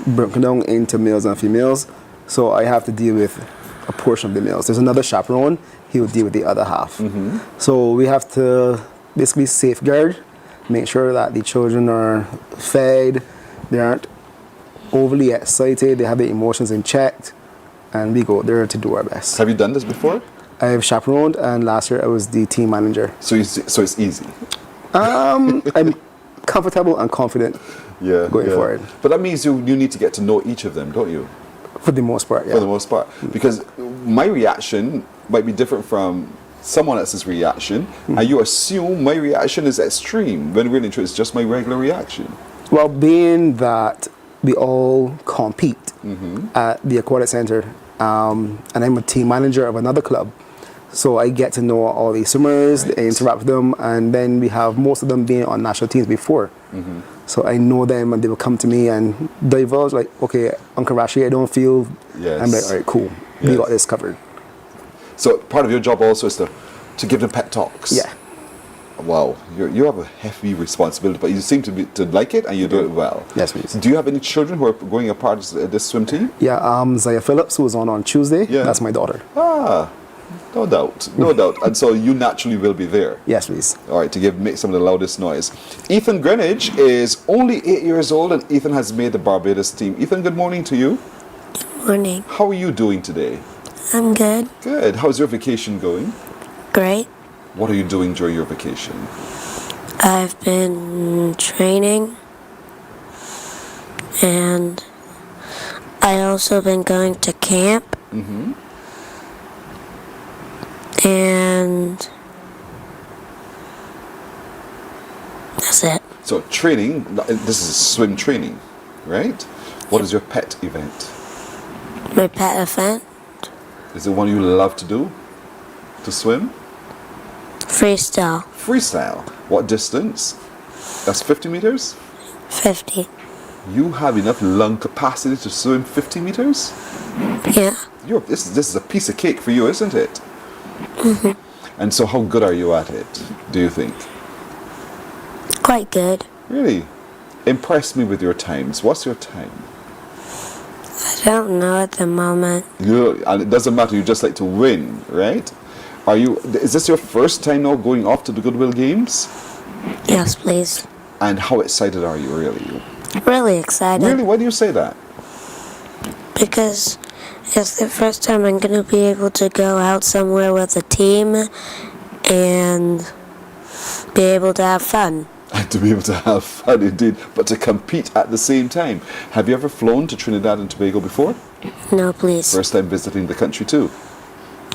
broken down into males and females. So I have to deal with a portion of the males. There's another chaperone, he will deal with the other half. So we have to basically safeguard, make sure that the children are fed, they aren't overly excited, they have their emotions in check, and we go there to do our best. Have you done this before? I have chaperoned, and last year I was the team manager. So it's easy? I'm comfortable and confident going forward. But that means you need to get to know each of them, don't you? For the most part, yeah. For the most part. Because my reaction might be different from someone else's reaction, and you assume my reaction is extreme, when really it's just my regular reaction. Well, being that we all compete at the Aquatic Center, and I'm a team manager of another club, so I get to know all the swimmers, I interact with them, and then we have most of them being on national teams before. So I know them, and they will come to me and divulge, like, okay, Uncle Rashi, I don't feel, I'm like, all right, cool, we got this covered. So part of your job also is to give them pep talks. Yeah. Wow, you have a heavy responsibility, but you seem to like it, and you do it well. Yes, please. Do you have any children who are going a part of this swim team? Yeah, Zaya Phillips, who was on Tuesday, that's my daughter. Ah, no doubt, no doubt. And so you naturally will be there. Yes, please. All right, to make some of the loudest noise. Ethan Greenwich is only 8 years old, and Ethan has made the Barbados team. Ethan, good morning to you. Good morning. How are you doing today? I'm good. Good. How's your vacation going? Great. What are you doing during your vacation? I've been training, and I also been going to camp. Mm-hmm. And that's it. So training, this is swim training, right? What is your pet event? My pet event? Is it one you love to do? To swim? Freestyle. Freestyle. What distance? That's 50 meters? 50. You have enough lung capacity to swim 50 meters? Yeah. This is a piece of cake for you, isn't it? Mm-hmm. And so how good are you at it, do you think? Quite good. Really? Impress me with your times. What's your time? I don't know at the moment. And it doesn't matter, you just like to win, right? Is this your first time now going off to the Goodwill Games? Yes, please. And how excited are you, really? Really excited. Really? Why do you say that? Because it's the first time I'm going to be able to go out somewhere with a team and be able to have fun. And to be able to have fun indeed, but to compete at the same time. Have you ever flown to Trinidad and Tobago before? No, please. First time visiting the country too?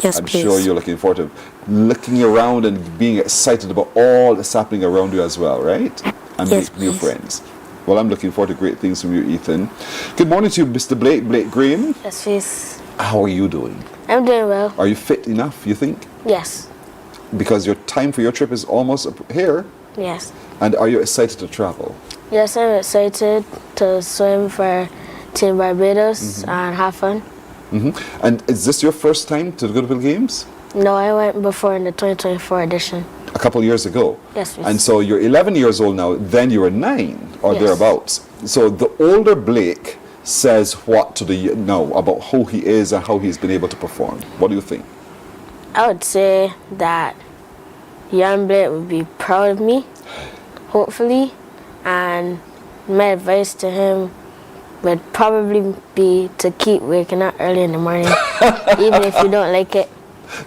Yes, I'm please. sure you're looking forward to looking around and being excited about all that's happening around you as well, right? And yes, meeting new friends. Well, I'm looking forward to great things from you, Ethan. Good morning to you, Mr. Blake Graham. Yes, please. How are you doing? I'm doing well. Are you fit enough, you think? Yes. Because your time for your trip is almost here. Yes. And are you excited to travel? Yes, I'm excited to swim for Team Barbados and have fun. Mm-hmm. And is this your first time to the Goodwill Games? No, I went before in the 2024 edition. A couple years ago. Yes, please. And so you're 11 years old now, then you were 9 or Yes. thereabouts. So the older Blake says what to the now about who he is and how he's been able to perform. What do you think? I would say that young Blake would be proud of me, hopefully, and my advice to him would probably be to keep waking up early in the morning, even if you don't like it.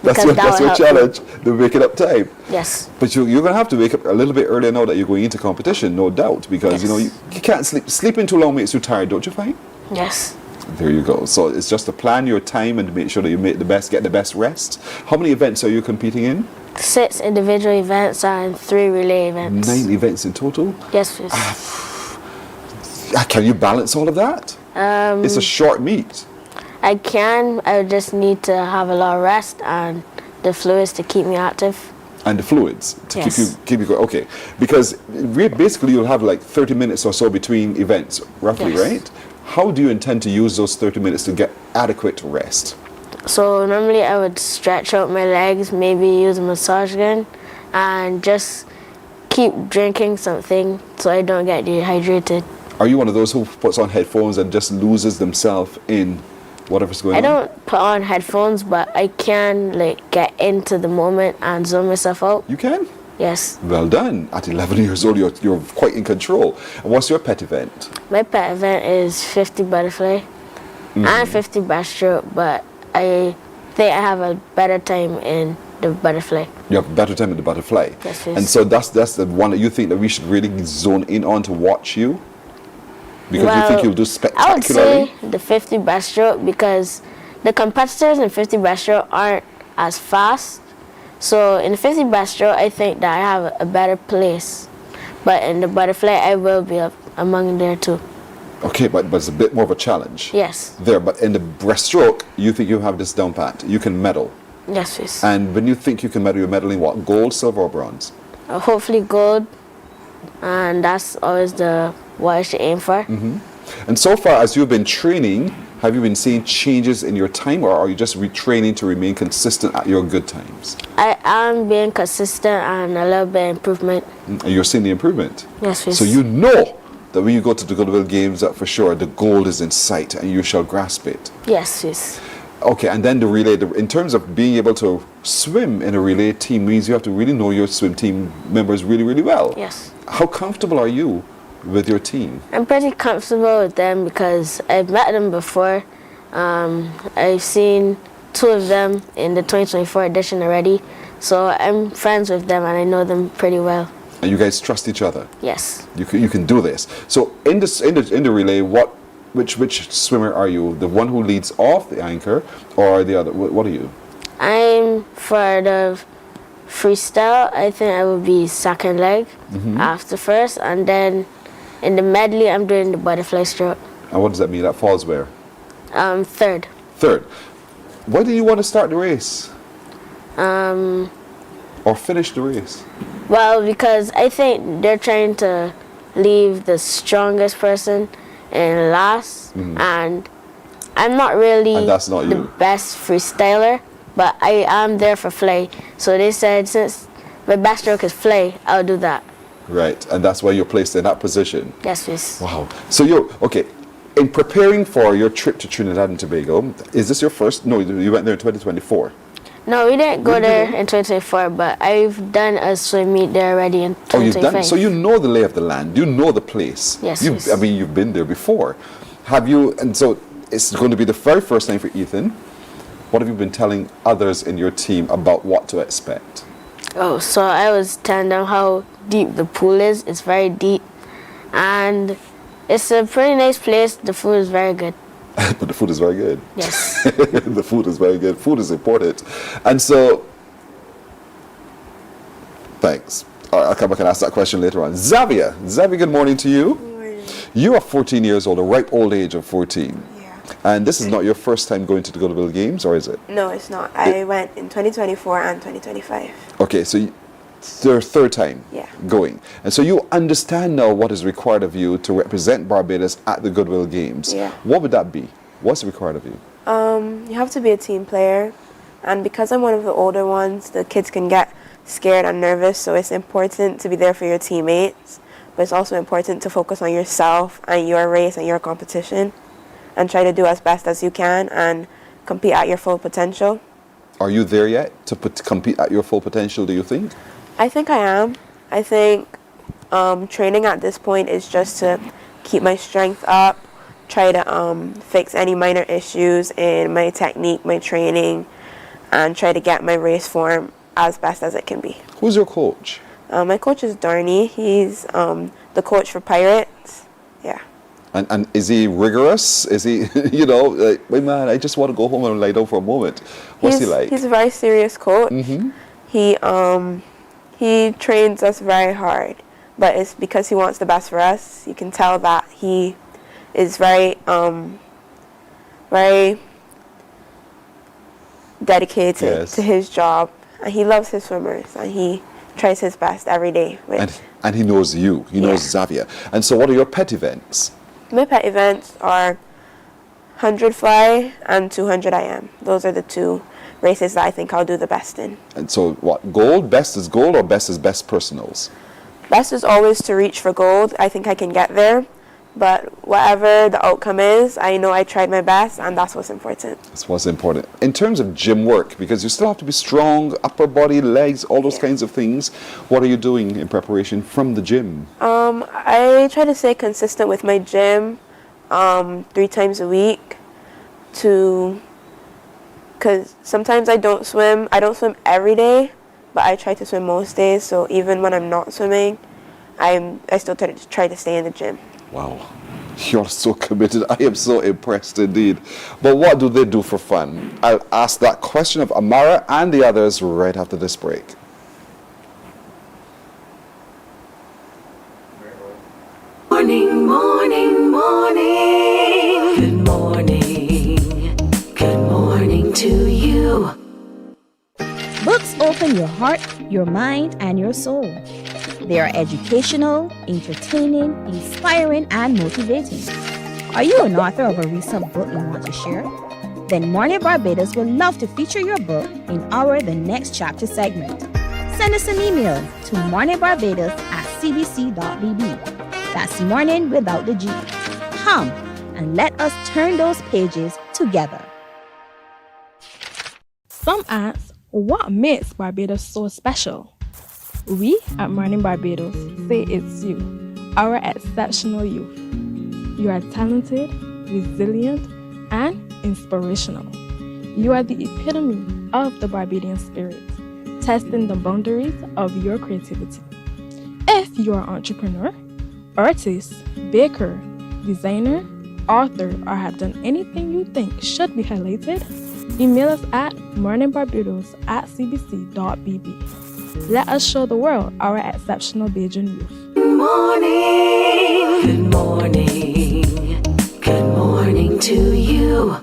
That's your challenge, the waking up time. Yes. But you're going to have to wake up a little bit earlier now that you're going into competition, no doubt, because you can't sleep. Sleeping too long makes you tired, don't you find? Yes. There you go. So it's just to plan your time and to make sure that you get the best rest. How many events are you competing in? 6 individual events and 3 relay events. 9 events in total? Yes, please. Can you balance all of that? It's a short meet. I can. I would just need to have a lot of rest and the fluids to keep me active. And the fluids to Yes. keep you going. Okay, because basically you'll have like 30 minutes or so between events, roughly, Yes. right? How do you intend to use those 30 minutes to get adequate rest? So normally I would stretch out my legs, maybe use a massage gun, and just keep drinking something so I don't get dehydrated. Are you one of those who puts on headphones and just loses themselves in whatever's going I on? don't put on headphones, but I can get into the moment and zone myself out. You can? Yes. Well done. At 11 years old, you're quite in control. And what's your pet event? My pet event is 50 butterfly and 50 breaststroke, but I think I have a better time in the butterfly. You have a better time in the butterfly. Yes, yes. And so that's the one that you think that we should really zone in on to watch you? Because you think you'll do spectacularly? I would say the 50 breaststroke because the competitors in 50 breaststroke aren't as fast. So in the 50 breaststroke, I think that I have a better place. But in the butterfly, I will be among there too. Okay, but it's a bit more of a challenge. Yes. There, but in the breaststroke, you think you have this down pat. You can medal. Yes, please. And when you think you can medal, you're medaling what? Gold, silver, or bronze? Hopefully gold. And that's always what I should aim for. Mm-hmm. And so far, as you've been training, have you been seeing changes in your time, or are you just retraining to remain consistent at your good times? I am being consistent and a little bit improvement. And you're seeing the improvement? Yes, please. So you know that when you go to the Goodwill Games, that for sure the gold is in sight and you shall grasp it. Yes, please. Okay, and then the relay, in terms of being able to swim in a relay team means you have to really know your swim team members really, really well. Yes. How comfortable are you with your team? I'm pretty comfortable with them because I've met them before. I've seen 2 of them in the 2024 edition already. So I'm friends with them and I know them pretty well. And you guys trust each other? Yes. You can do this. So in the relay, what Which swimmer are you? The one who leads off the anchor, or the other? What are you? I'm for the freestyle. I think I will be second leg after first, and then in the medley, I'm doing the butterfly stroke. And what does that mean? That falls where? Third. Third. Why do you want to start the race? Or finish the race? Well, because I think they're trying to leave the strongest person in last, and I'm not really And that's not the you. best freestyler, but I am there for Flay. So they said since my best stroke is Flay, I'll do that. Right, and that's why you're placed in that position. Yes, miss. Wow. So okay. In preparing for your trip to Trinidad and Tobago, is this your first? No, you went there in 2024. No, we didn't go there in 2024, but I've done a swim meet there already in 2025. Oh, you've done. So you know the lay of the land. You know the place. Yes, You've, yes. I mean, you've been there before. Have you? And so it's going to be the very first time for Ethan. What have you been telling others in your team about what to expect? Oh, so I was telling them how deep the pool is. It's very deep, and it's a pretty nice place. The food is very good. But the food is very good. Yes. The food is very good. Food is important. And so, thanks. I'll come back and ask that question later on. Xavier, good morning to you. Good morning. You are 14 years old, a ripe old age of 14. Yeah. And this is not your first time going to the Goodwill Games, or is it? No, it's not. I went in 2024 and 2025. Okay, so your third time going. And so you understand now what is required of you to represent Barbados at the Goodwill Games. Yeah. What would that be? What's required of you? You have to be a team player. And because I'm one of the older ones, the kids can get scared and nervous. So it's important to be there for your teammates. But it's also important to focus on yourself and your race and your competition. And try to do as best as you can and compete at your full potential. Are you there yet to compete at your full potential, do you think? I think I am. I think training at this point is just to keep my strength up, try to fix any minor issues in my technique, my training, and try to get my race form as best as it can be. Who's your coach? My coach is Darnie. He's the coach for Pirates. Yeah. And is he rigorous? Is he, you know, like, wait man, I just want to go home and lie down for a moment. What's he like? He's a very serious coach. He trains us very hard, but it's because he wants the best for us. You can tell that he is very dedicated to his job, and he loves his swimmers, and he tries his best every day. And he knows you. He knows Xavier. And so what are your pet events? My pet events are 100 fly and 200 IM. Those are the two races that I think I'll do the best in. And so what, gold, best is gold, or best is best personals? Best is always to reach for gold. I think I can get there. But whatever the outcome is, I know I tried my best, and that's what's important. That's what's important. In terms of gym work, because you still have to be strong, upper body, legs, all those kinds of things, what are you doing in preparation from the gym? I try to stay consistent with my gym 3 times a week because sometimes I don't swim. I don't swim every day, but I try to swim most days. So even when I'm not swimming, I still try to stay in the gym. Wow, you're so committed. I am so impressed indeed. But what do they do for fun? I'll ask that question of Amara and the others right after this break. Morning, morning, morning. Good morning. Good morning to you. Books open your heart, your mind, and your soul. They are educational, entertaining, inspiring, and motivating. Are you an author of a recent book you want to share? Then Mornin Barbados would love to feature your book in our The Next Chapter segment. Send us an email to morninbarbados@cbc.bb. That's morning without the G. Come and let us turn those pages together. Some ask, what makes Barbados so special? We at Mornin Barbados say it's you, our exceptional youth. You are talented, resilient, and inspirational. You are the epitome of the Barbadian spirit, testing the boundaries of your creativity. If you are an entrepreneur, artist, baker, designer, author, or have done anything you think should be highlighted, email us at morninbarbados@cbc.bb. Let us show the world our exceptional Bajan youth. Good morning. Good morning to you.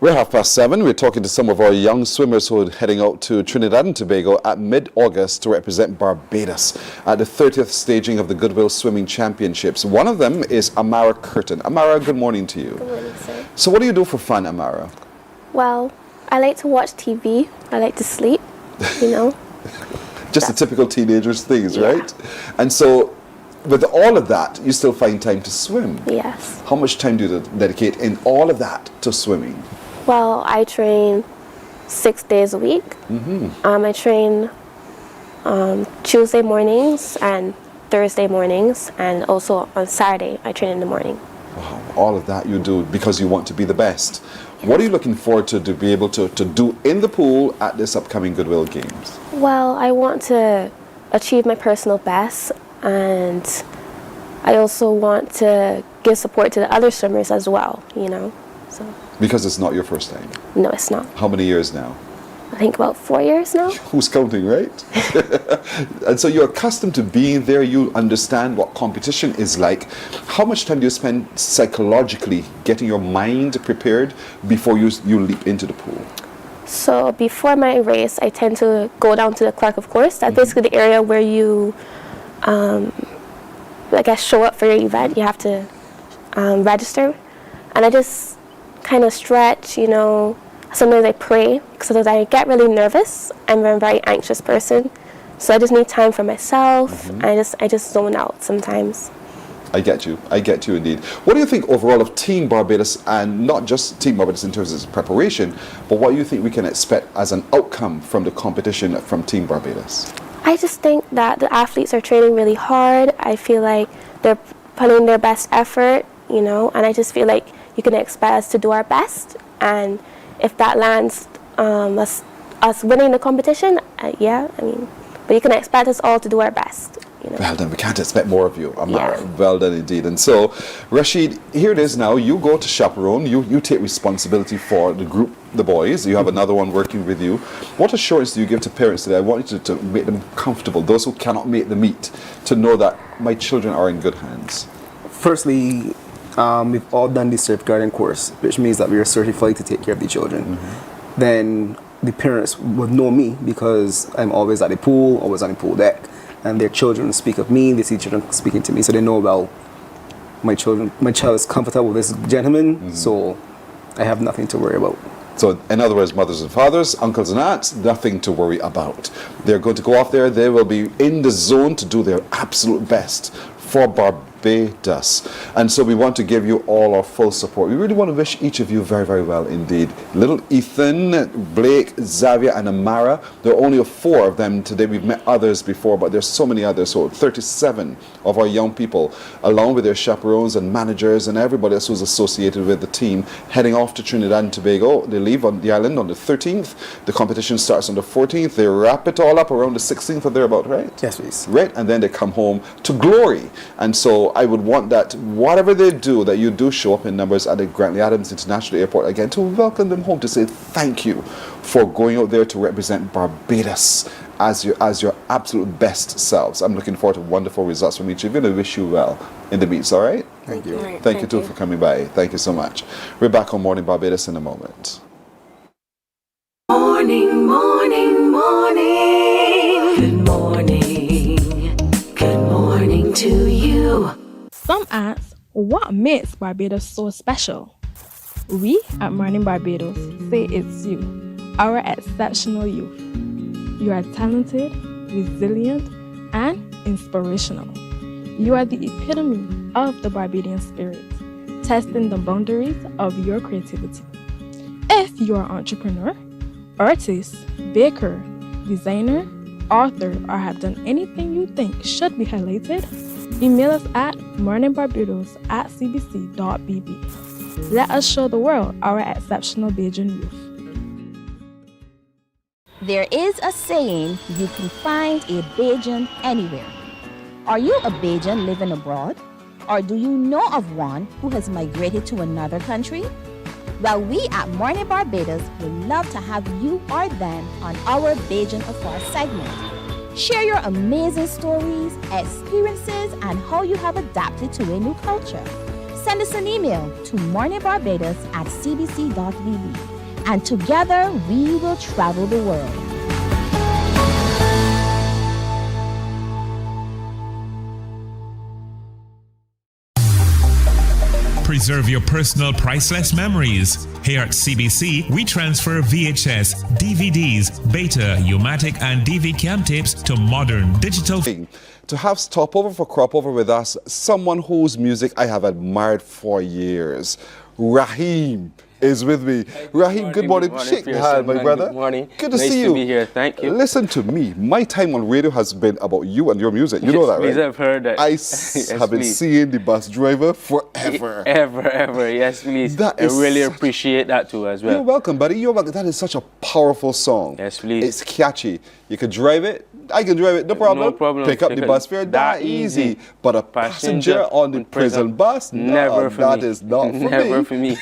We're 7:30. We're talking to some of our young swimmers who are heading out to Trinidad and Tobago at mid-August to represent Barbados at the 30th staging of the Goodwill Swimming Championships. One of them is Amara Curtin. Amara, good morning to you. Good morning, sir. So what do you do for fun, Amara? Well, I like to watch TV. I like to sleep, you know. Just the typical teenagers things, right? And so with all of that, you still find time to swim. Yes. How much time do you dedicate in all of that to swimming? Well, I train 6 days a week. I train Tuesday mornings and Thursday mornings, and also on Saturday I train in the morning. Wow, all of that you do because you want to be the best. What are you looking forward to be able to do in the pool at this upcoming Goodwill Games? Well, I want to achieve my personal best, and I also want to give support to the other swimmers as well, you know. So. Because it's not your first time? No, it's not. How many years now? I think about 4 years now. Who's counting, right? And so you're accustomed to being there. You understand what competition is like. How much time do you spend psychologically getting your mind prepared before you leap into the pool? So before my race, I tend to go down to the Clark, of course. That's basically the area where you, I guess, show up for your event. You have to register. And I just kind of stretch, you know. Sometimes I pray because I get really nervous. I'm a very anxious person. So I just need time for myself. And I just zone out sometimes. I get you indeed. What do you think overall of Team Barbados, and not just Team Barbados in terms of its preparation, but what do you think we can expect as an outcome from the competition from Team Barbados? I just think that the athletes are training really hard. I feel like they're putting in their best effort, you know, and I just feel like you can expect us to do our best. And if that lands us winning the competition, yeah, I mean, but you can expect us all to do our best. You know. Well done. We can't expect more of you, Amara. Yeah. Well done indeed. And so, Rashid, here it is now. You go to chaperone. You take responsibility for the group, the boys. You have another one working with you. What assurance do you give to parents today? I want you to make them comfortable, those who cannot make the meet, to know that my children are in good hands. Firstly, we've all done the safeguarding course, which means that we are certified to take care of the children. Then the parents would know me because I'm always at the pool, always on the pool deck. And their children speak of me, they see children speaking to me, so they know, well, my child is comfortable with this gentleman, so I have nothing to worry about. So, in other words, mothers and fathers, uncles and aunts, nothing to worry about. They're going to go off there, they will be in the zone to do their absolute best for Barbados. And so we want to give you all our full support. We really want to wish each of you very, very well indeed. Little Ethan, Blake, Xavier, and Amara. There are only 4 of them today. We've met others before, but there's so many others. So 37 of our young people, along with their chaperones and managers and everybody else who's associated with the team, heading off to Trinidad and Tobago. They leave on the island on the 13th. The competition starts on the 14th. They wrap it all up around the 16th or thereabout, right? Yes, please. Right, and then they come home to glory. And so I would want that whatever they do, that you do show up in numbers at the Grantley Adams International Airport again to welcome them home, to say thank you for going out there to represent Barbados as your absolute best selves. I'm looking forward to wonderful results from each of you, and I wish you well in the meets, all right? Thank you. Thank you too for coming by. Thank you so much. We're back on Morning Barbados in a moment. Morning, morning, morning. Good morning. Good morning to you. Some ask, what makes Barbados so special? We at Mornin Barbados say it's you, our exceptional youth. You are talented, resilient, and inspirational. You are the epitome of the Barbadian spirit, testing the boundaries of your creativity. If you are an entrepreneur, artist, baker, designer, author, or have done anything you think should be highlighted, email us at morninbarbados@cbc.bb. Let us show the world our exceptional Bajan youth. There is a saying, you can find a Bajan anywhere. Are you a Bajan living abroad? Or do you know of one who has migrated to another country? Well, we at Mornin Barbados would love to have you or them on our Bajan Afar segment. Share your amazing stories, experiences, and how you have adapted to a new culture. Send us an email to morninbarbados@cbc.vb, and together we will travel the world. Preserve your personal priceless memories. Here at CBC, we transfer VHS, DVDs, Beta, U-matic, and DV cam tapes to modern digital. To have Stopover for Cropover with us, someone whose music I have admired for years. Raheem is with me. Raheem, good morning. Shake the hand, my brother. Good morning. Good to nice see to you. Be here. Thank you. Listen to me. My time on radio has been about you and your music. You know that, right? Please, I've heard that. I Yes, have been please. seeing the bus driver forever. Ever. Yes, please. That I is really appreciate that too as well. You're welcome, buddy. You're welcome. That is such a powerful song. Yes, please. It's catchy. You can drive it. I can drive it. No problem. No problem. Pick up the bus fare. That easy. But a passenger on the prison bus? Never No, for that me. is not for me. Never for me.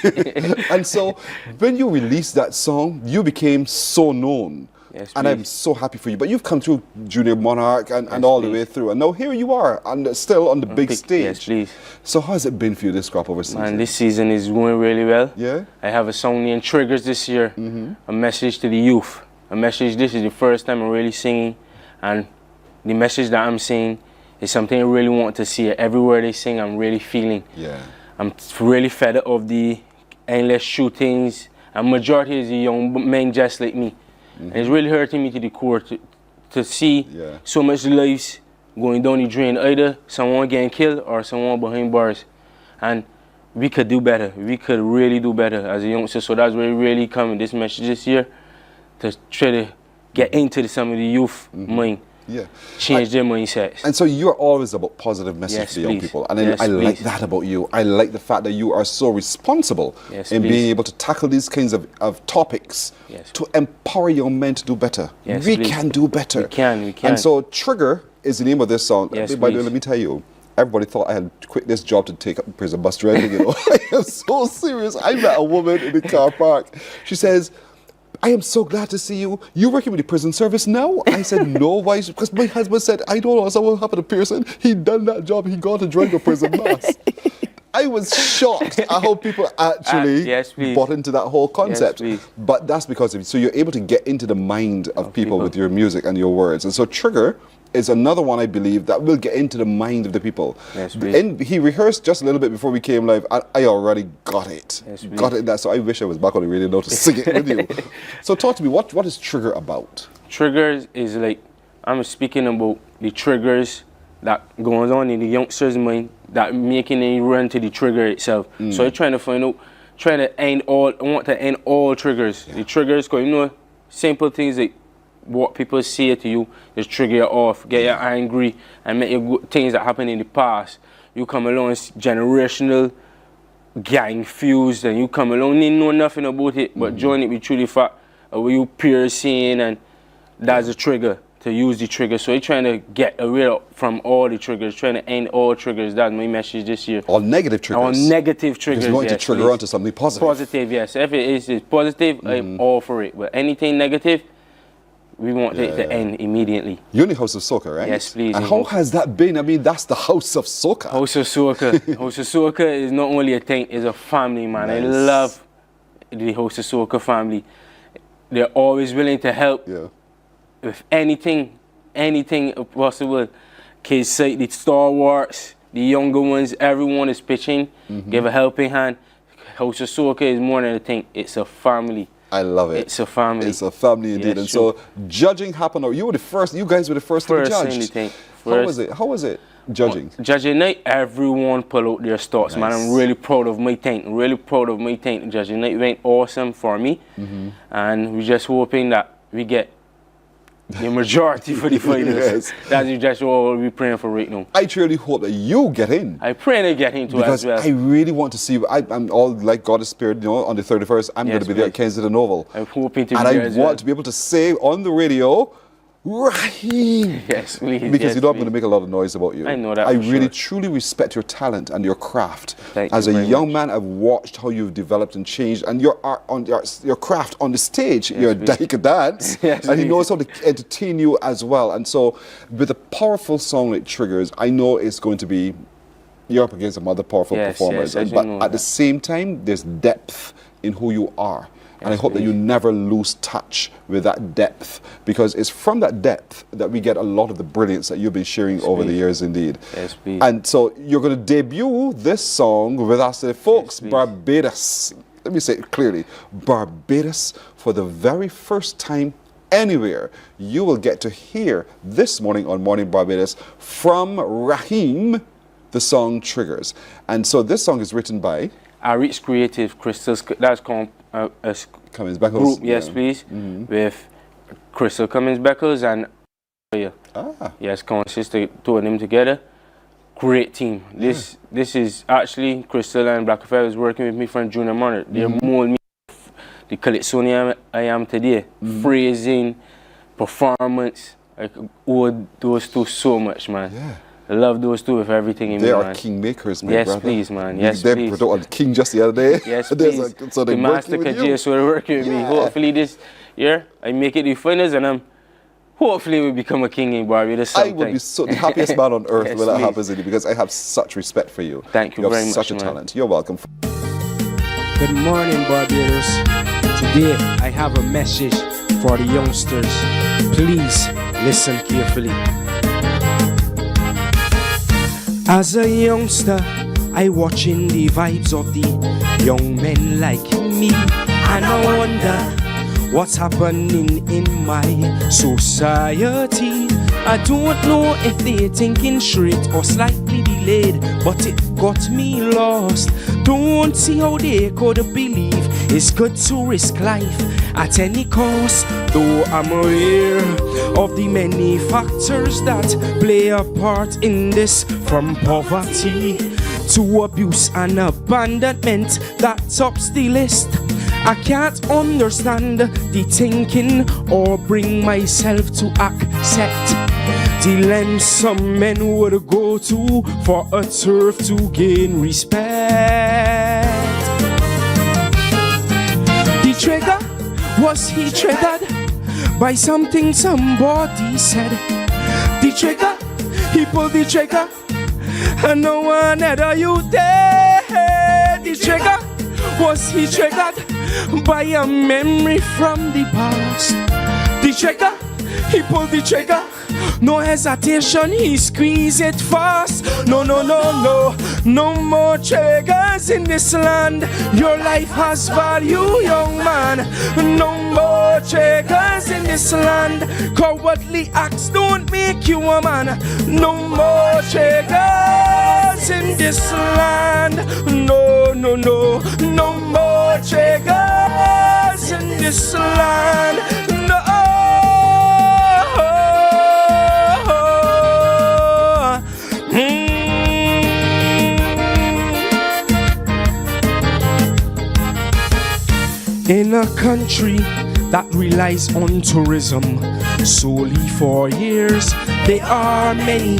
And so when you released that song, you became so known. Yes, and I'm please. so happy for you. But you've come through Junior Monarch and all the way through. And now here you are, and still on the big stage. Yes, please. So how has it been for you this crop over season? Man, this season is going really well. Yeah? I have a song named Triggers this year. A message to the youth. A message, this is the first time I'm really singing. And the message that I'm saying is something I really want to see. Everywhere they sing, I'm really feeling. Yeah. I'm really fed up of the endless shootings. And majority is the young men just like me. And it's really hurting me to the core to see so much lives going down the drain. Either someone getting killed or someone behind bars. And we could do better. We could really do better as a youngster. So that's where really coming this message this year, to try to get into some of the youth mind. Yeah. Change their mindsets. And so you're always about positive message Yes, to young please. people. And Yes, I like please. that about you. I like the fact that you are so responsible in being able to tackle these kinds of topics to empower young men to do better. Yes, we please. can do better. We can. And so Trigger is the name of this song. Yes, By the way, please. let me tell you, everybody thought I had quit this job to take up prison bus driving. You know, I am so serious. I met a woman in the car park. She says, I am so glad to see you. You working with the prison service now? I said, no, why? Because my husband said, I don't know what's happened to Pearson. He done that job. He got to drive a prison bus. I was shocked at how people actually bought into that whole concept. But that's because of you. So you're able to get into the mind of people with your music and your words. And so Trigger is another one, I believe, that will get into the mind of the people. Yes, and he rehearsed just a little bit before we came live. I already got it. Yes, got it. So I wish I was back on the radio now to sing it with you. So talk to me, what is Trigger about? Triggers is like, I'm speaking about the triggers that goes on in the youngster's mind that making them run to the trigger itself. So I'm trying to find out, I want to end all triggers. The triggers, because you know, simple things like what people say to you just trigger you off, get you angry, and make you things that happened in the past. You come along, it's generational gang fused, and you come along, you know nothing about it, but join it with truly fact of what you peers seeing, and that's a trigger, to use the trigger. So you're trying to get away from all the triggers, trying to end all triggers. That's my message this year. All negative triggers? All negative triggers, Because you want yes, to trigger please. onto something positive. Positive, yes. If it is positive, I'm all for it. But anything negative, we want it to end immediately. You're in the House of Soca, right? Yes, please. And how has that been? I mean, that's the House of Soca. House of Soca. House of Soca is not only a thing, it's a family, man. I Nice. love the House of Soca family. They're always willing to help with anything possible. Kids like the stalwarts, the younger ones, everyone is pitching, give a helping hand. House of Soca is more than a thing, it's a family. I love it. It's a family. It's a family indeed. Yes, and sure. so judging happened, or you guys were the first to be judged. anything. How was it judging? Judging night, everyone pull out their starts, man. I'm really proud of my thing. Really proud of my thing. Judging night went awesome for me. And we're just hoping that we get the majority for the finals. Yes. That's just what we're praying for right now. I truly hope that you get in. I pray to get into Because as well. I really want to see you. I'm all like God is Spirit, you know, on the 31st. I'm going to be there at Kensington Oval. I'm hoping to and be there I as want well. to be able to say on the radio, Raheem. Yes, please. Because yes, you know I'm please. going to make a lot of noise about you. I know that I for really, sure. truly respect your talent and your craft. Thank As you a very young much. man, I've watched how you've developed and changed, and your art on your craft on the stage. Yes, You're please. he can dance, Yes, and he please. knows how to entertain you as well. And so, with a powerful song like Triggers, I know it's going to be. You're up against some other powerful Yes, performers, yes, I do but know at the that. same time, there's depth in who you are. And I Yes, hope that you never lose touch with that depth, because it's from that depth that we get a lot of the brilliance that you've been sharing over the years indeed. Yes, please. And so you're going to debut this song with us, folks, Barbados. Let me say it clearly. Barbados, for the very first time anywhere, you will get to hear this morning on Morning Barbados from Raheem, the song Triggers. And so this song is written by Reach Creative Crystals. That's called Cummins Beckles. Group, yes, yeah. please, with Crystal Cummins Beckles and yes, consists of two of them together. Great team. This is actually Crystal and Blackfell is working with me from Junior Monarch. They mold me the Calypsonian I am today. Phrasing, performance. I owe those two so much, man. Yeah. I love those two with everything in me, They are man. kingmakers, my yes, brother. please, man. Yes, they please. put on King just the other day. Yes, There's please. so they're the Master working with you. Kajia, so they're working with me. Yeah. Hopefully this year I make it the finals and hopefully we become a king in Barbados. I would be so the happiest man on earth Yes, when that please. happens, Eddie, because I have such respect for you. Thank you have very much, such a man. talent. You're welcome. Good morning, Barbados. Today I have a message for the youngsters. Please listen carefully. As a youngster, I watching the vibes of the young men like me, and I wonder what's happening in my society. I don't know if they're thinking straight or slightly delayed, but it got me lost. Don't see how they could believe it's good to risk life at any cost. Though I'm aware of the many factors that play a part in this, from poverty to abuse and abandonment that tops the list. I can't understand the thinking or bring myself to accept the lengths some men would go to for a turf to gain respect. The trigger, was he triggered by something somebody said? The trigger, he pulled the trigger, and no one had a you there. The trigger, was he triggered by a memory from the past? The trigger, he pulled the trigger, no hesitation, he squeezed it fast. No, no, no, no, no more triggers in this land. Your life has value, young man. No more triggers in this land. Cowardly acts don't make you a man. No more triggers in this land. No, no, no, no more triggers in this land. No. In a country that relies on tourism solely for years, there are many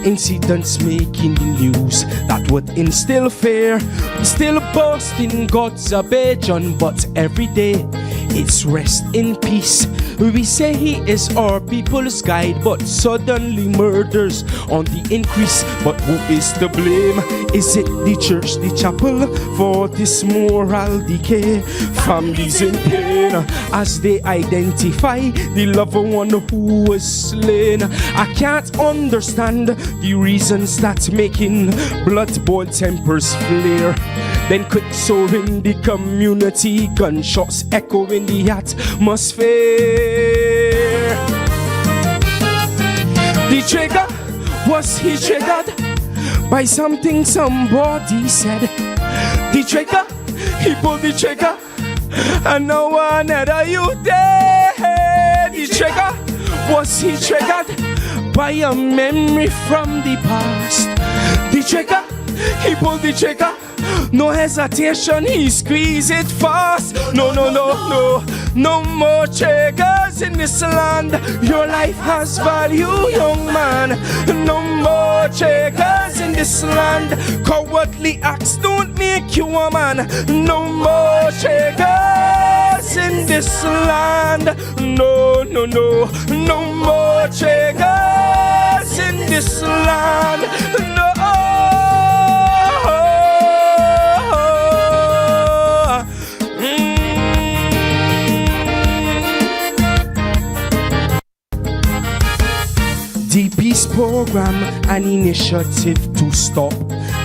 incidents making the news that would instill fear. Still boasting God's Abajon, but every day it's rest in peace. We say he is our people's guide, but suddenly murders on the increase. But who is to blame? Is it the church, the chapel, for this moral decay? Families in pain as they identify the loved one who was slain. I can't understand the reasons that's making blood-boiled tempers flare. Then quick soaring the community, gunshots echo in the atmosphere. The trigger, was he triggered by something somebody said? The trigger, he pulled the trigger, and no one had a you there. The trigger, was he triggered by a memory from the past? The trigger, he pulled the trigger, No hesitation, he squeeze it fast. No, no, no, no. No more triggers in this land. Your life has value, young man. No more triggers in this land. Cowardly acts don't make you a man. No more triggers in this land. No, no, no. No more triggers in this land. No. The peace program, an initiative to stop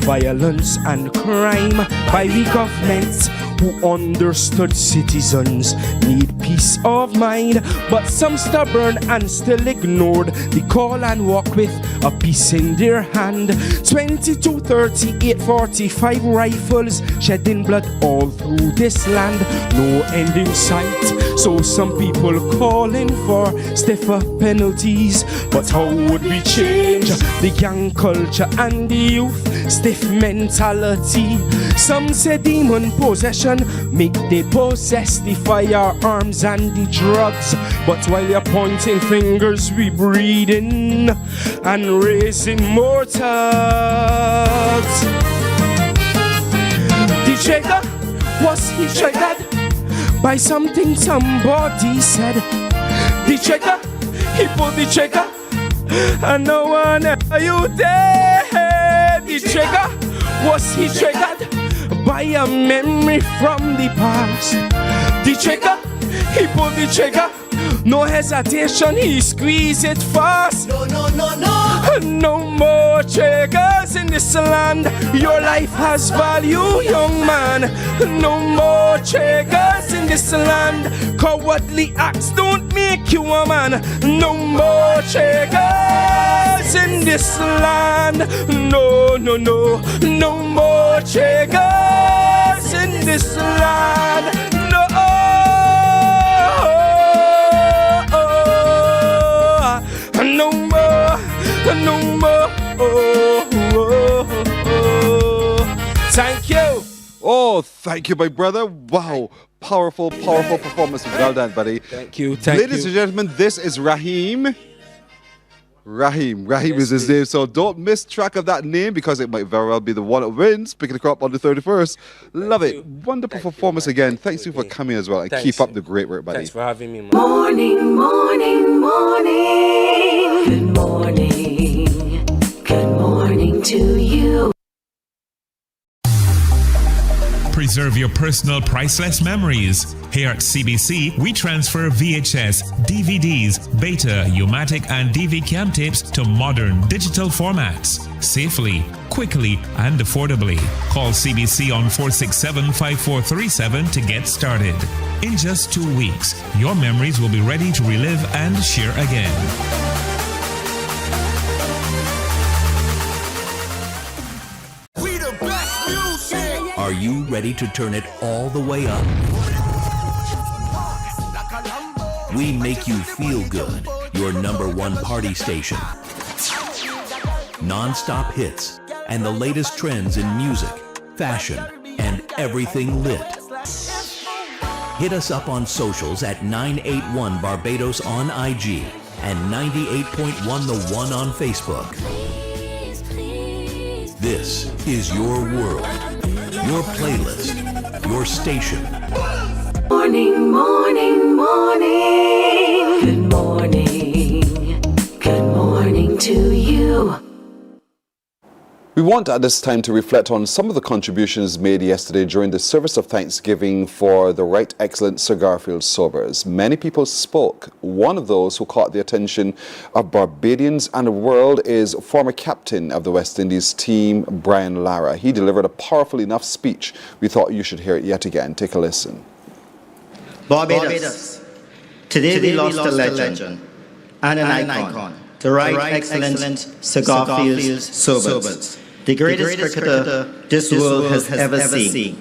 violence and crime by the government who understood citizens need peace of mind, but some stubborn and still ignored the call and walk with a piece in their hand. 22, 38, 45 rifles shedding blood all through this land, no end in sight. So some people calling for stiffer penalties, but how would we change the gang culture and the youth stiff mentality? Some say demon possession make they possess the firearms and the drugs, but while you're pointing fingers, we breeding and raising more thugs. The trigger, was he triggered by something somebody said? The trigger, he pulled the trigger, and no one ever you dead. The trigger, was he triggered by a memory from the past? The trigger, he pulled the trigger, no hesitation, he squeezed it fast. No, no, no, no. No more triggers in this land. Your life has value, young man. No more triggers in this land. Cowardly acts don't make you a man. No more triggers in this land. No, no, no. No more triggers in this land. No. No more, no more. Thank you. Oh, thank you, my brother. Wow. Powerful, powerful performance. Well done, buddy. Thank you. Thank Ladies and gentlemen, this is Raheem. Raheem is his name. So don't miss track of that name because it might very well be the one that wins, picking the crop on the 31st. Love it. Wonderful performance again. Thanks you for coming as well. And keep up the great work, buddy. Thanks for having me, man. Morning, morning, morning. Good morning. Good morning to you. Preserve your personal priceless memories. Here at CBC, we transfer VHS, DVDs, Beta, U-matic, and DV cam tapes to modern digital formats. Safely, quickly, and affordably. Call CBC on 467-5437 to get started. In just 2 weeks, your memories will be ready to relive and share again. Are you ready to turn it all the way up? We make you feel good, your #1 party station. Non-stop hits and the latest trends in music, fashion, and everything lit. Hit us up on socials at 981 Barbados on IG and 98.1 The One on Facebook. This is your world, your playlist, your station. Morning, morning, morning. Good morning. Good morning to you. We want at this time to reflect on some of the contributions made yesterday during the service of Thanksgiving for the Right Excellent Sir Garfield Sobers. Many people spoke. One of those who caught the attention of Barbadians and the world is former captain of the West Indies team, Brian Lara. He delivered a powerful enough speech. We thought you should hear it yet again. Take a listen. Barbados. Today we lost a legend and an icon, the Right Excellent Sir Garfield Sobers. The greatest cricketer this world has ever seen.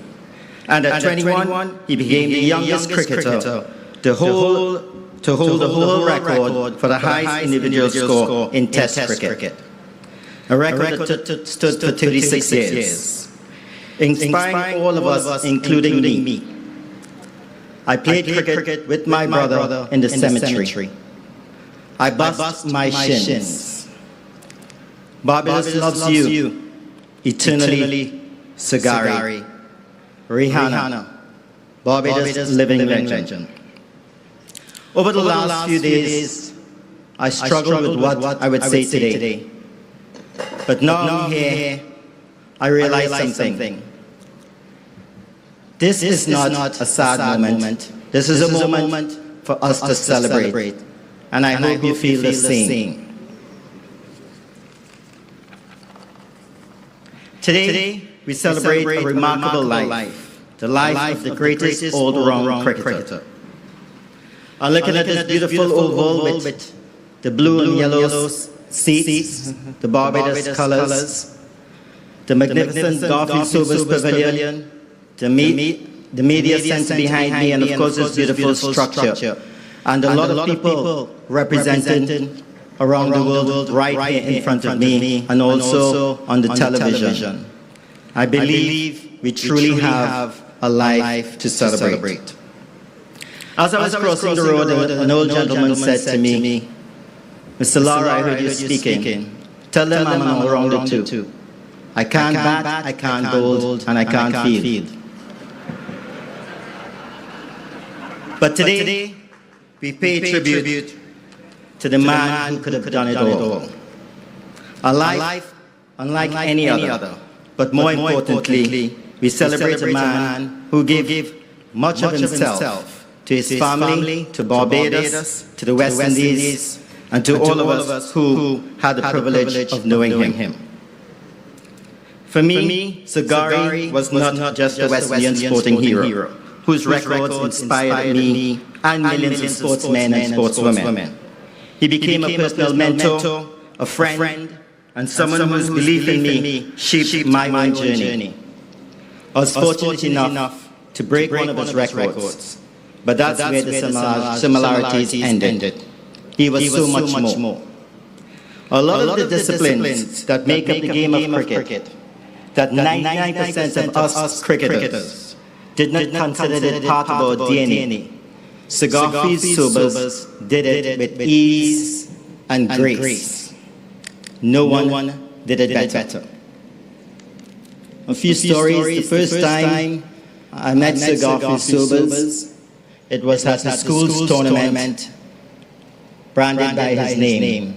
And at 21, he became the youngest cricketer to hold the whole record for the highest individual score in Test cricket. A record that stood for 36 years. inspiring all of us, including me. I played cricket with my brother in the cemetery. I bust my shins. Barbados loves you. Eternally, Sagari. Rihanna. Barbados living legend. Over the last few days, I struggled with what I would say today. But now I'm here, I realize something. This is not a sad moment. This is a moment for us to celebrate. And I hope you feel the same. Today, we celebrate a remarkable life. The life of the greatest all-round cricketer. I'm looking at this beautiful oval with the blue and yellow seats, the Barbados colors, the magnificent Garfield Sobers Pavilion, the media center behind me, and of course this beautiful structure. And a lot of people represented around the world right here in front of me and also on the television. I believe we truly have a life to celebrate. As I was crossing the road, an old gentleman said to me, "Mr. Lara, I heard you speaking. Tell them I'm an all-rounder too. I can't bat, I can't bowl, and I can't field." But today, we pay tribute to the man who could have done it all. A life unlike any other. But more importantly, we celebrate a man who gave much of himself to his family, to Barbados, to the West Indies, and to all of us who had the privilege of knowing him. For me, Sagari was not just a West Indian sporting hero, whose records inspired me and millions of sportsmen and sportswomen. He became a personal mentor, a friend, and someone whose belief in me shaped my own journey. I was fortunate enough to break one of his records, but that's where the similarities ended. He was so much more. A lot of the disciplines that make up the game of cricket, that 99% of us cricketers did not consider it part of our DNA. Garfield Sobers did it with ease and grace. No one did it better. A few stories. The first time I met Garfield Sobers, it was at the school's tournament, branded by his name.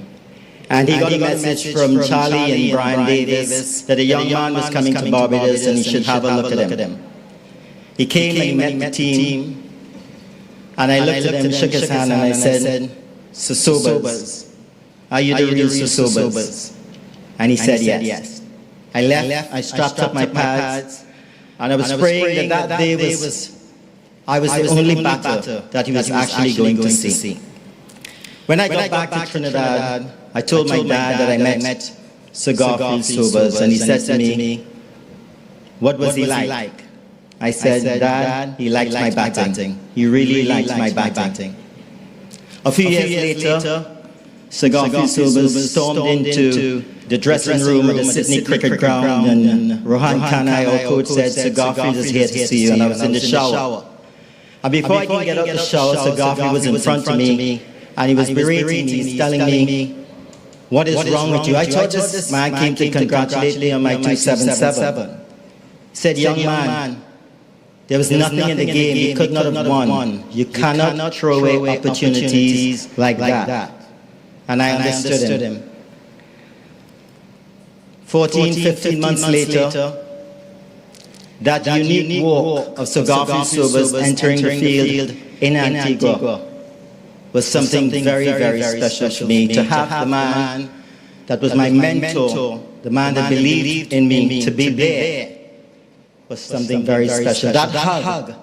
And he got a message from Charlie and Brian Davis that a young man was coming to Barbados and he should have a look at him. He came and he met the team, and I looked at him, shook his hand, and I said, "Sir Sobers, are you the real Sir Sobers?" And he said yes. I left, I strapped up my pads, and I was praying that day I was the only batter that he was actually going to see. When I got back to Trinidad, I told my dad that I met Sir Garfield Sobers, and he said to me, "What was he like?" I said, "Dad, he liked my batting. He really liked my batting." A few years later, Sir Garfield Sobers stormed into the dressing room at the Sydney Cricket Ground, and Rohan Kanai, our coach, said, "Sir Garfield is here to see you," and I was in the shower. And before I could get out of the shower, Sir Garfield was in front of me, and he was berating me, he's telling me, "What is wrong with you? I thought this man came to congratulate me on my 277. He said, "Young man, there was nothing in the game you could not have won. You cannot throw away opportunities like that." And I understood him. 14, 15 months later, that unique walk of Sir Garfield Sobers entering the field in Antigua was something very, very special to me. To have the man that was my mentor, the man that believed in me, to be there was something very special. That hug,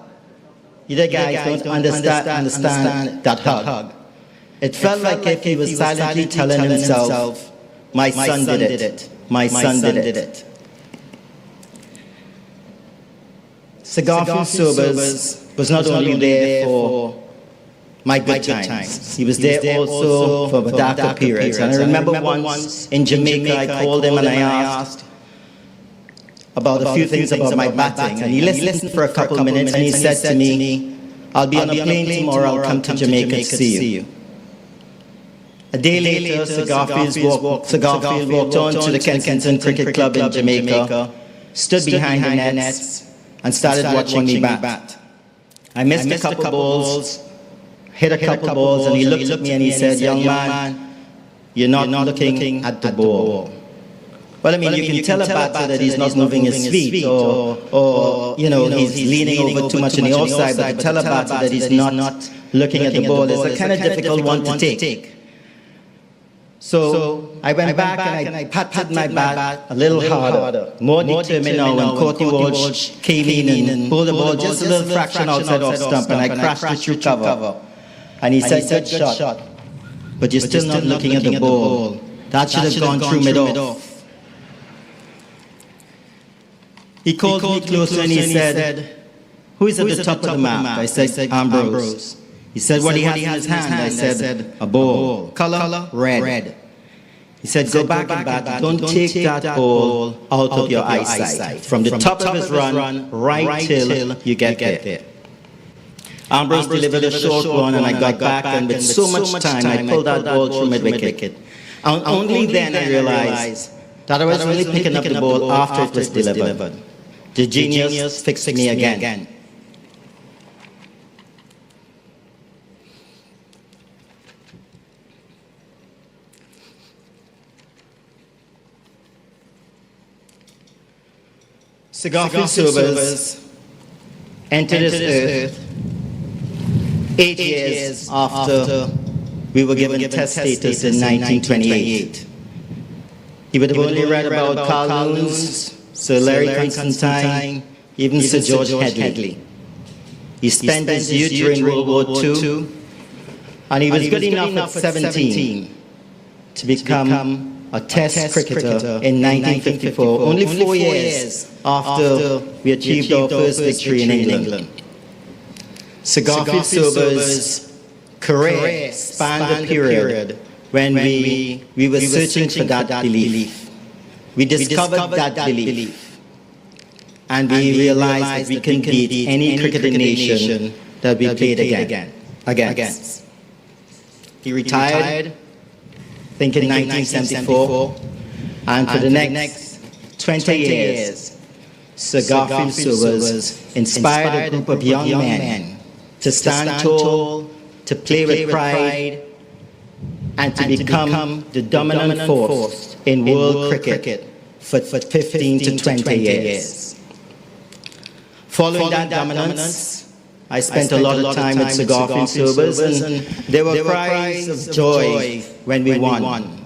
you guys don't understand that hug. It felt like if he was silently telling himself, "My son did it. My son did it." Sir Garfield Sobers was not only there for my good times, he was there also for the darker periods. And I remember once in Jamaica, I called him and I asked, about a few things about my batting, and he listened for a couple of minutes, and he said to me, "I'll be on a plane tomorrow, I'll come to Jamaica to see you." A day later, Sir Garfield walked on to the Kensington Cricket Club in Jamaica, stood behind the nets, and started watching me bat. I missed a couple balls, hit a couple balls, and he looked at me and he said, "Young man, you're not looking at the ball." Well, I mean, you can tell a batter that he's not moving his feet, or you know, he's leaning over too much on the offside, but to tell a batter that he's not looking at the ball is a kind of difficult one to take. So I went back and I patted my bat a little harder, more determined now, when Courtney Walsh came in and pulled the ball just a little fraction outside off stump, and I crashed it through cover. And he said, "Good shot, but you're still not looking at the ball. That should have gone through mid-off." He called me closer and he said, "Who is at the top of the map?" I said, "Ambrose." He said, "What he has in his hand?" I said, "A ball. Color? Red." He said, "Go back and bat. Don't take that ball out of your eyesight. From the top of his run, right till you get there." Ambrose delivered a short one, and I got back, and with so much time, I pulled that ball through mid-wicket. And only then I realized that I was only picking up the ball after it was delivered. The genius fixed me again. Sir Garfield Sobers entered this earth 8 years after we were given test status in 1928. He would have only read about Carl Loons, Sir Larry Constantine, even Sir George Headley. He spent his youth during World War II, and he was good enough at 17 to become a test cricketer in 1954, only 4 years after we achieved our first victory in England. Sir Garfield Sobers' career spanned a period when we were searching for that belief. We discovered that belief, and we realized that we can beat any cricketing nation that we played against. He retired, I think in 1974, and for the next 20 years, Sir Garfield Sobers inspired a group of young men to stand tall, to play with pride, and to become the dominant force in world cricket for 15 to 20 years. Following that dominance, I spent a lot of time with Sir Garfield Sobers, and there were cries of joy when we won.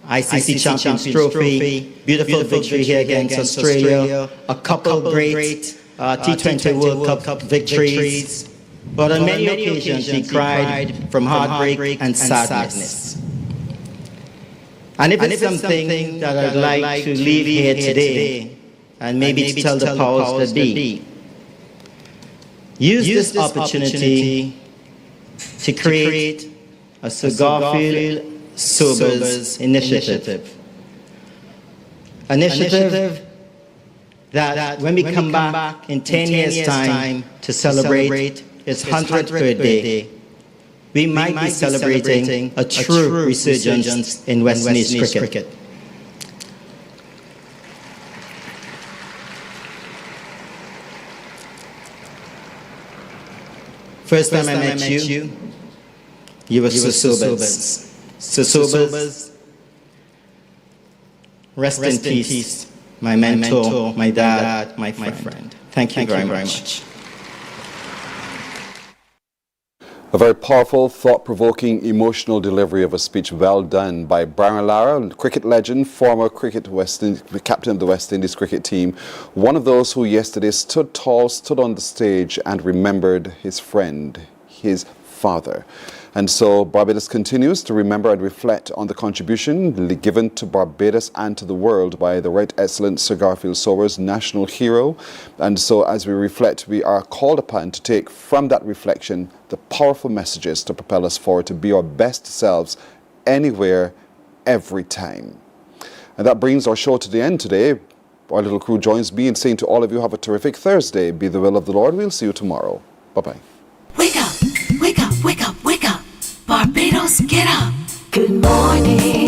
ICC Champions Trophy, beautiful victory here against Australia, a couple great T20 World Cup victories, but on many occasions we cried from heartbreak and sadness. And if it's something that I'd like to leave here today, and maybe to tell the powers that be, use this opportunity to create a Sir Garfield Sobers initiative. Initiative that when we come back in 10 years' time to celebrate its 100th birthday, we might be celebrating a true resurgence in West Indies cricket. First time I met you, you were Sir Sobers. Sir Sobers, rest in peace, my mentor, my dad, my friend. Thank you very much. A very powerful, thought-provoking, emotional delivery of a speech, well done by Brian Lara, cricket legend, former captain of the West Indies cricket team, one of those who yesterday stood tall, stood on the stage and remembered his friend, his father. And so Barbados continues to remember and reflect on the contribution given to Barbados and to the world by the Right Excellent Sir Garfield Sobers, national hero. And so as we reflect, we are called upon to take from that reflection the powerful messages to propel us forward to be our best selves anywhere, every time. And that brings our show to the end today. our little crew joins me in saying to all of you, have a terrific Thursday. Be the will of the Lord. We'll see you tomorrow. Bye-bye. Wake up, wake up, wake up, wake up. Barbados, get up. Good morning.